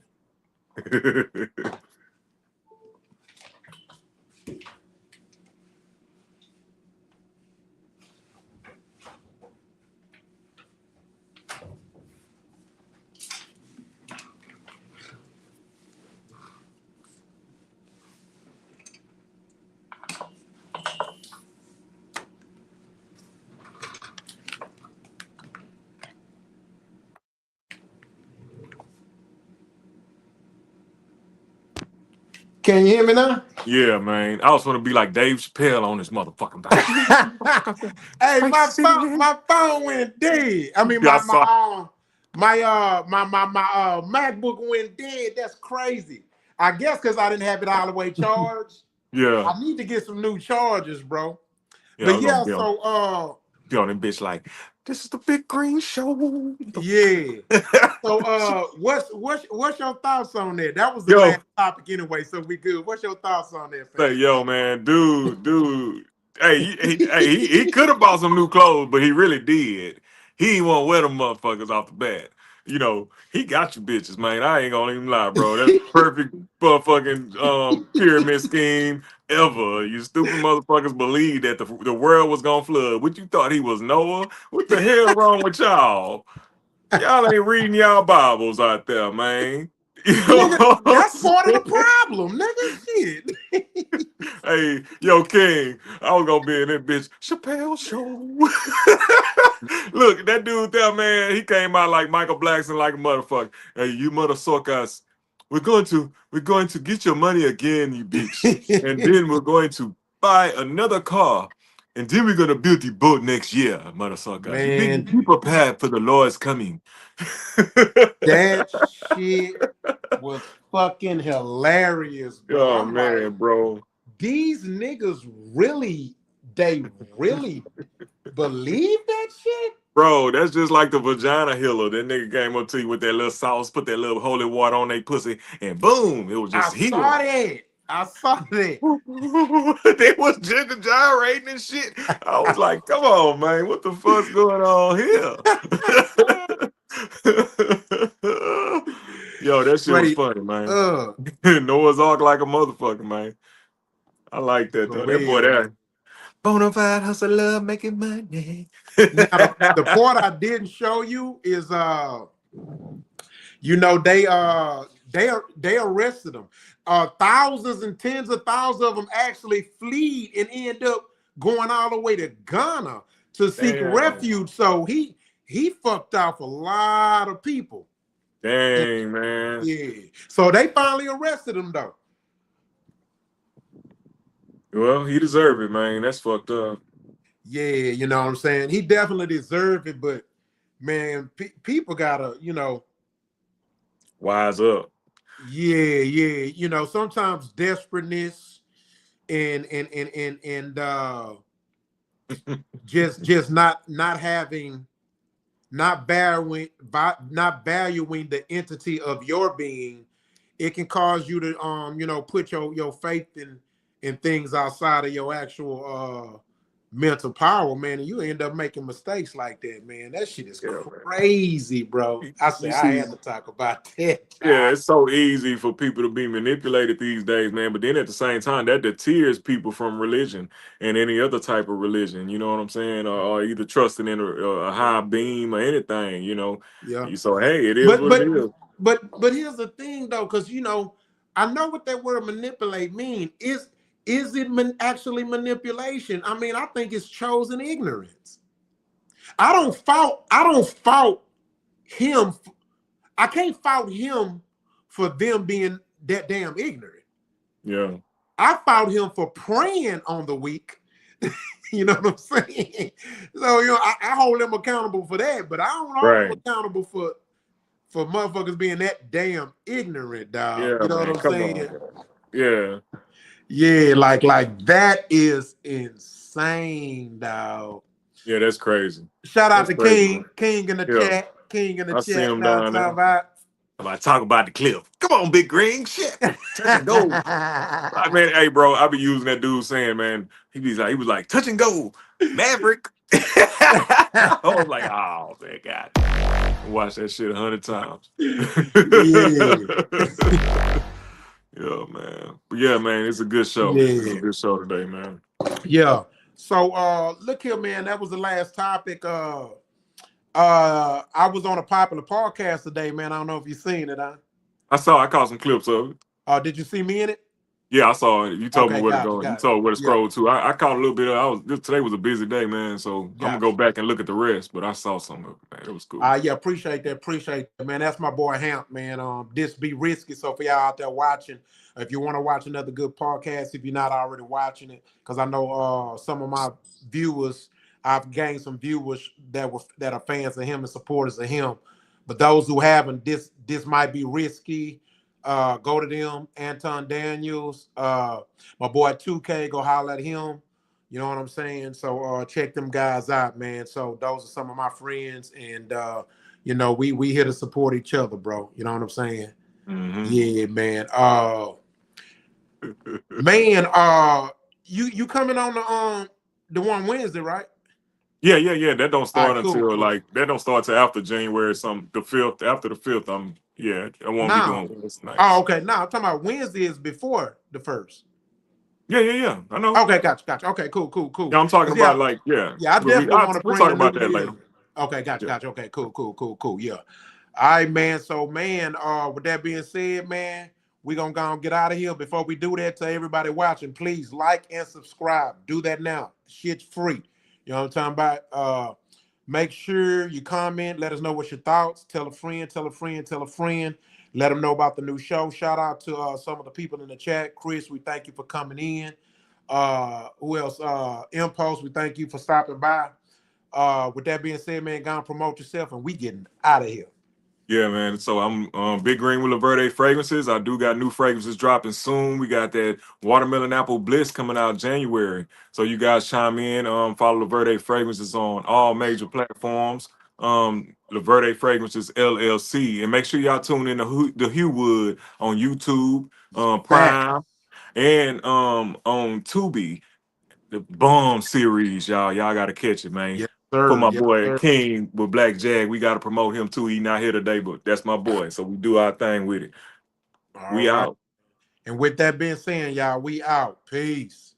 Can you hear me now? Yeah, man. I was going to be like Dave Chappelle on this motherfucking thing. Hey, my phone went dead. I mean, Yeah, my MacBook went dead. That's crazy. I guess because I didn't have it all the way charged. Yeah. I need to get some new chargers, bro. Yeah, But yeah, so be on them bitch like, this is the Big Green Show. Yeah. So what's your thoughts on that? That was the last topic anyway, so we good. What's your thoughts on that, fam? Say, yo, man, dude. Hey, he could have bought some new clothes, but he really did. He ain't want to wear them motherfuckers off the bat. You know, he got you bitches, man. I ain't gonna even lie, bro. That's perfect motherfucking pyramid scheme ever. You stupid motherfuckers believe that the world was gonna flood. What you thought he was Noah? What the hell wrong with y'all? Y'all ain't reading y'all Bibles out there, man. Nigga, that's part of the problem, nigga. Shit. Hey, yo, King, I was gonna be in that bitch Chappelle Show. Look, that dude there, man, he came out like Michael Blackson, like a motherfucker. Hey, you motherfuckers, we're going to get your money again, you bitch, and then we're going to buy another car, and then we're gonna build the boat next year, motherfuckers. Man, Be prepared for the Lord's coming. That shit was fucking hilarious, bro. Oh I'm man, like, bro. these niggas really, they really Believe that shit? Bro, that's just like the vagina healer. That nigga came up to you with that little sauce, put that little holy water on their pussy, and boom, it was I just saw healed. that. I saw that. They was ginger gyrating and shit. I was like, come on, man, what the fuck's going on here? Yo, that shit was Straight funny, man. up. Noah's Ark like a motherfucker, man. I like that For though. That boy real, there. man. Bonafide hustler making money. Now the part I didn't show you is you know, they arrested them. Thousands and tens of thousands of them actually fled and end up going all the way to Ghana to seek refuge. So he fucked off a lot of people. Dang, man. Yeah. So they finally arrested him though. Well, he deserved it, man. That's fucked up. Yeah, you know what I'm saying? He definitely deserved it, but man, people gotta, you know, wise up. Yeah. You know, sometimes desperateness and just not valuing the entity of your being, it can cause you to you know, put your faith in things outside of your actual mental power, man, and you end up making mistakes like that, man. That shit is crazy, bro. I said I had to talk about that. Yeah, it's so easy for people to be manipulated these days, man. But then at the same time, that deters people from religion and any other type of religion. You know what I'm saying? Or either trusting in a high beam or anything. You know. Yeah. So hey, it is what it is. But here's the thing though, because you know, I know what that word manipulate mean. Is it actually manipulation? I mean, I think it's chosen ignorance. I don't fault him. I can't fault him for them being that damn ignorant. Yeah. I fault him for preying on the weak. You know what I'm saying? So, you know, I hold him accountable for that, but I don't hold him accountable for motherfuckers being that damn ignorant, dog. Yeah, you know man. what I'm Come saying? on. Yeah. Yeah, like that is insane, dog. Yeah, that's crazy. Shout out That's to crazy, King in the yeah. chat. King in the I see chat. him Now down talking there. about Talk about the cliff. Come on, Big Green. Shit. Touch and go. I mean, hey, bro, I be using that dude saying, man, he was like, touch and go, Maverick. I was like, oh man, God. Watch that shit 100 times. Yeah, man. But yeah, man, it's a good show. Yeah. It's a good show today, man. Yeah. So look here, man. That was the last topic. I was on a popular podcast today, man. I don't know if you've seen it, huh? I caught some clips of it. Did you see me in it? Yeah, I saw it. You told me where to go. You told me where to Yeah. scroll to. I caught a little bit of today was a busy day, man. So I'm gonna go back and look at the rest, but I saw some of it, man. It was cool. Yeah, appreciate that, man. That's my boy Hamp, man. This be risky. So for y'all out there watching, if you want to watch another good podcast, if you're not already watching it, because I know some of my viewers, I've gained some viewers that are fans of him and supporters of him. But those who haven't, this might be risky. Go to them, Anton Daniels, my boy 2K, go holler at him. You know what I'm saying? So check them guys out, man. So those are some of my friends, and you know, we here to support each other, bro. You know what I'm saying? Mm-hmm. Yeah, man. Man, you coming on the one Wednesday, right? Yeah. That don't start Right, cool, until cool. like that don't start till after January. The 5th. After the 5th, I won't be doing this night. Oh, okay. Now I'm talking about Wednesday is before the 1st. Yeah. I know. Okay, gotcha. Okay, cool. Yeah, I'm talking about like Yeah, I definitely want to bring talk the about new that year. later. Okay, gotcha. Okay, cool. Yeah. All right, man. So, man, with that being said, man, we're gonna go and get out of here. Before we do that, to everybody watching, please like and subscribe. Do that now. Shit's free. You know what I'm talking about? Make sure you comment. Let us know what's your thoughts. Tell a friend. Let them know about the new show. Shout out to some of the people in the chat. Chris, we thank you for coming in. Who else? Impulse, we thank you for stopping by. With that being said, man, go and promote yourself, and we getting out of here. Yeah, man. So I'm Big Green with Laverde Fragrances. I do got new fragrances dropping soon. We got that Watermelon Apple Bliss coming out January. So you guys chime in. Follow Laverde Fragrances on all major platforms. Laverde Fragrances LLC, and make sure y'all tune in to the Hugh Wood on YouTube, Prime, and on Tubi. The Bomb series, y'all got to catch it, man. Yes, For sir. my Yes, boy sir. King with Black Jag, we got to promote him too. He not here today, but that's my boy. So we do our thing with it. All We right. out. And with that being said, y'all, we out. Peace.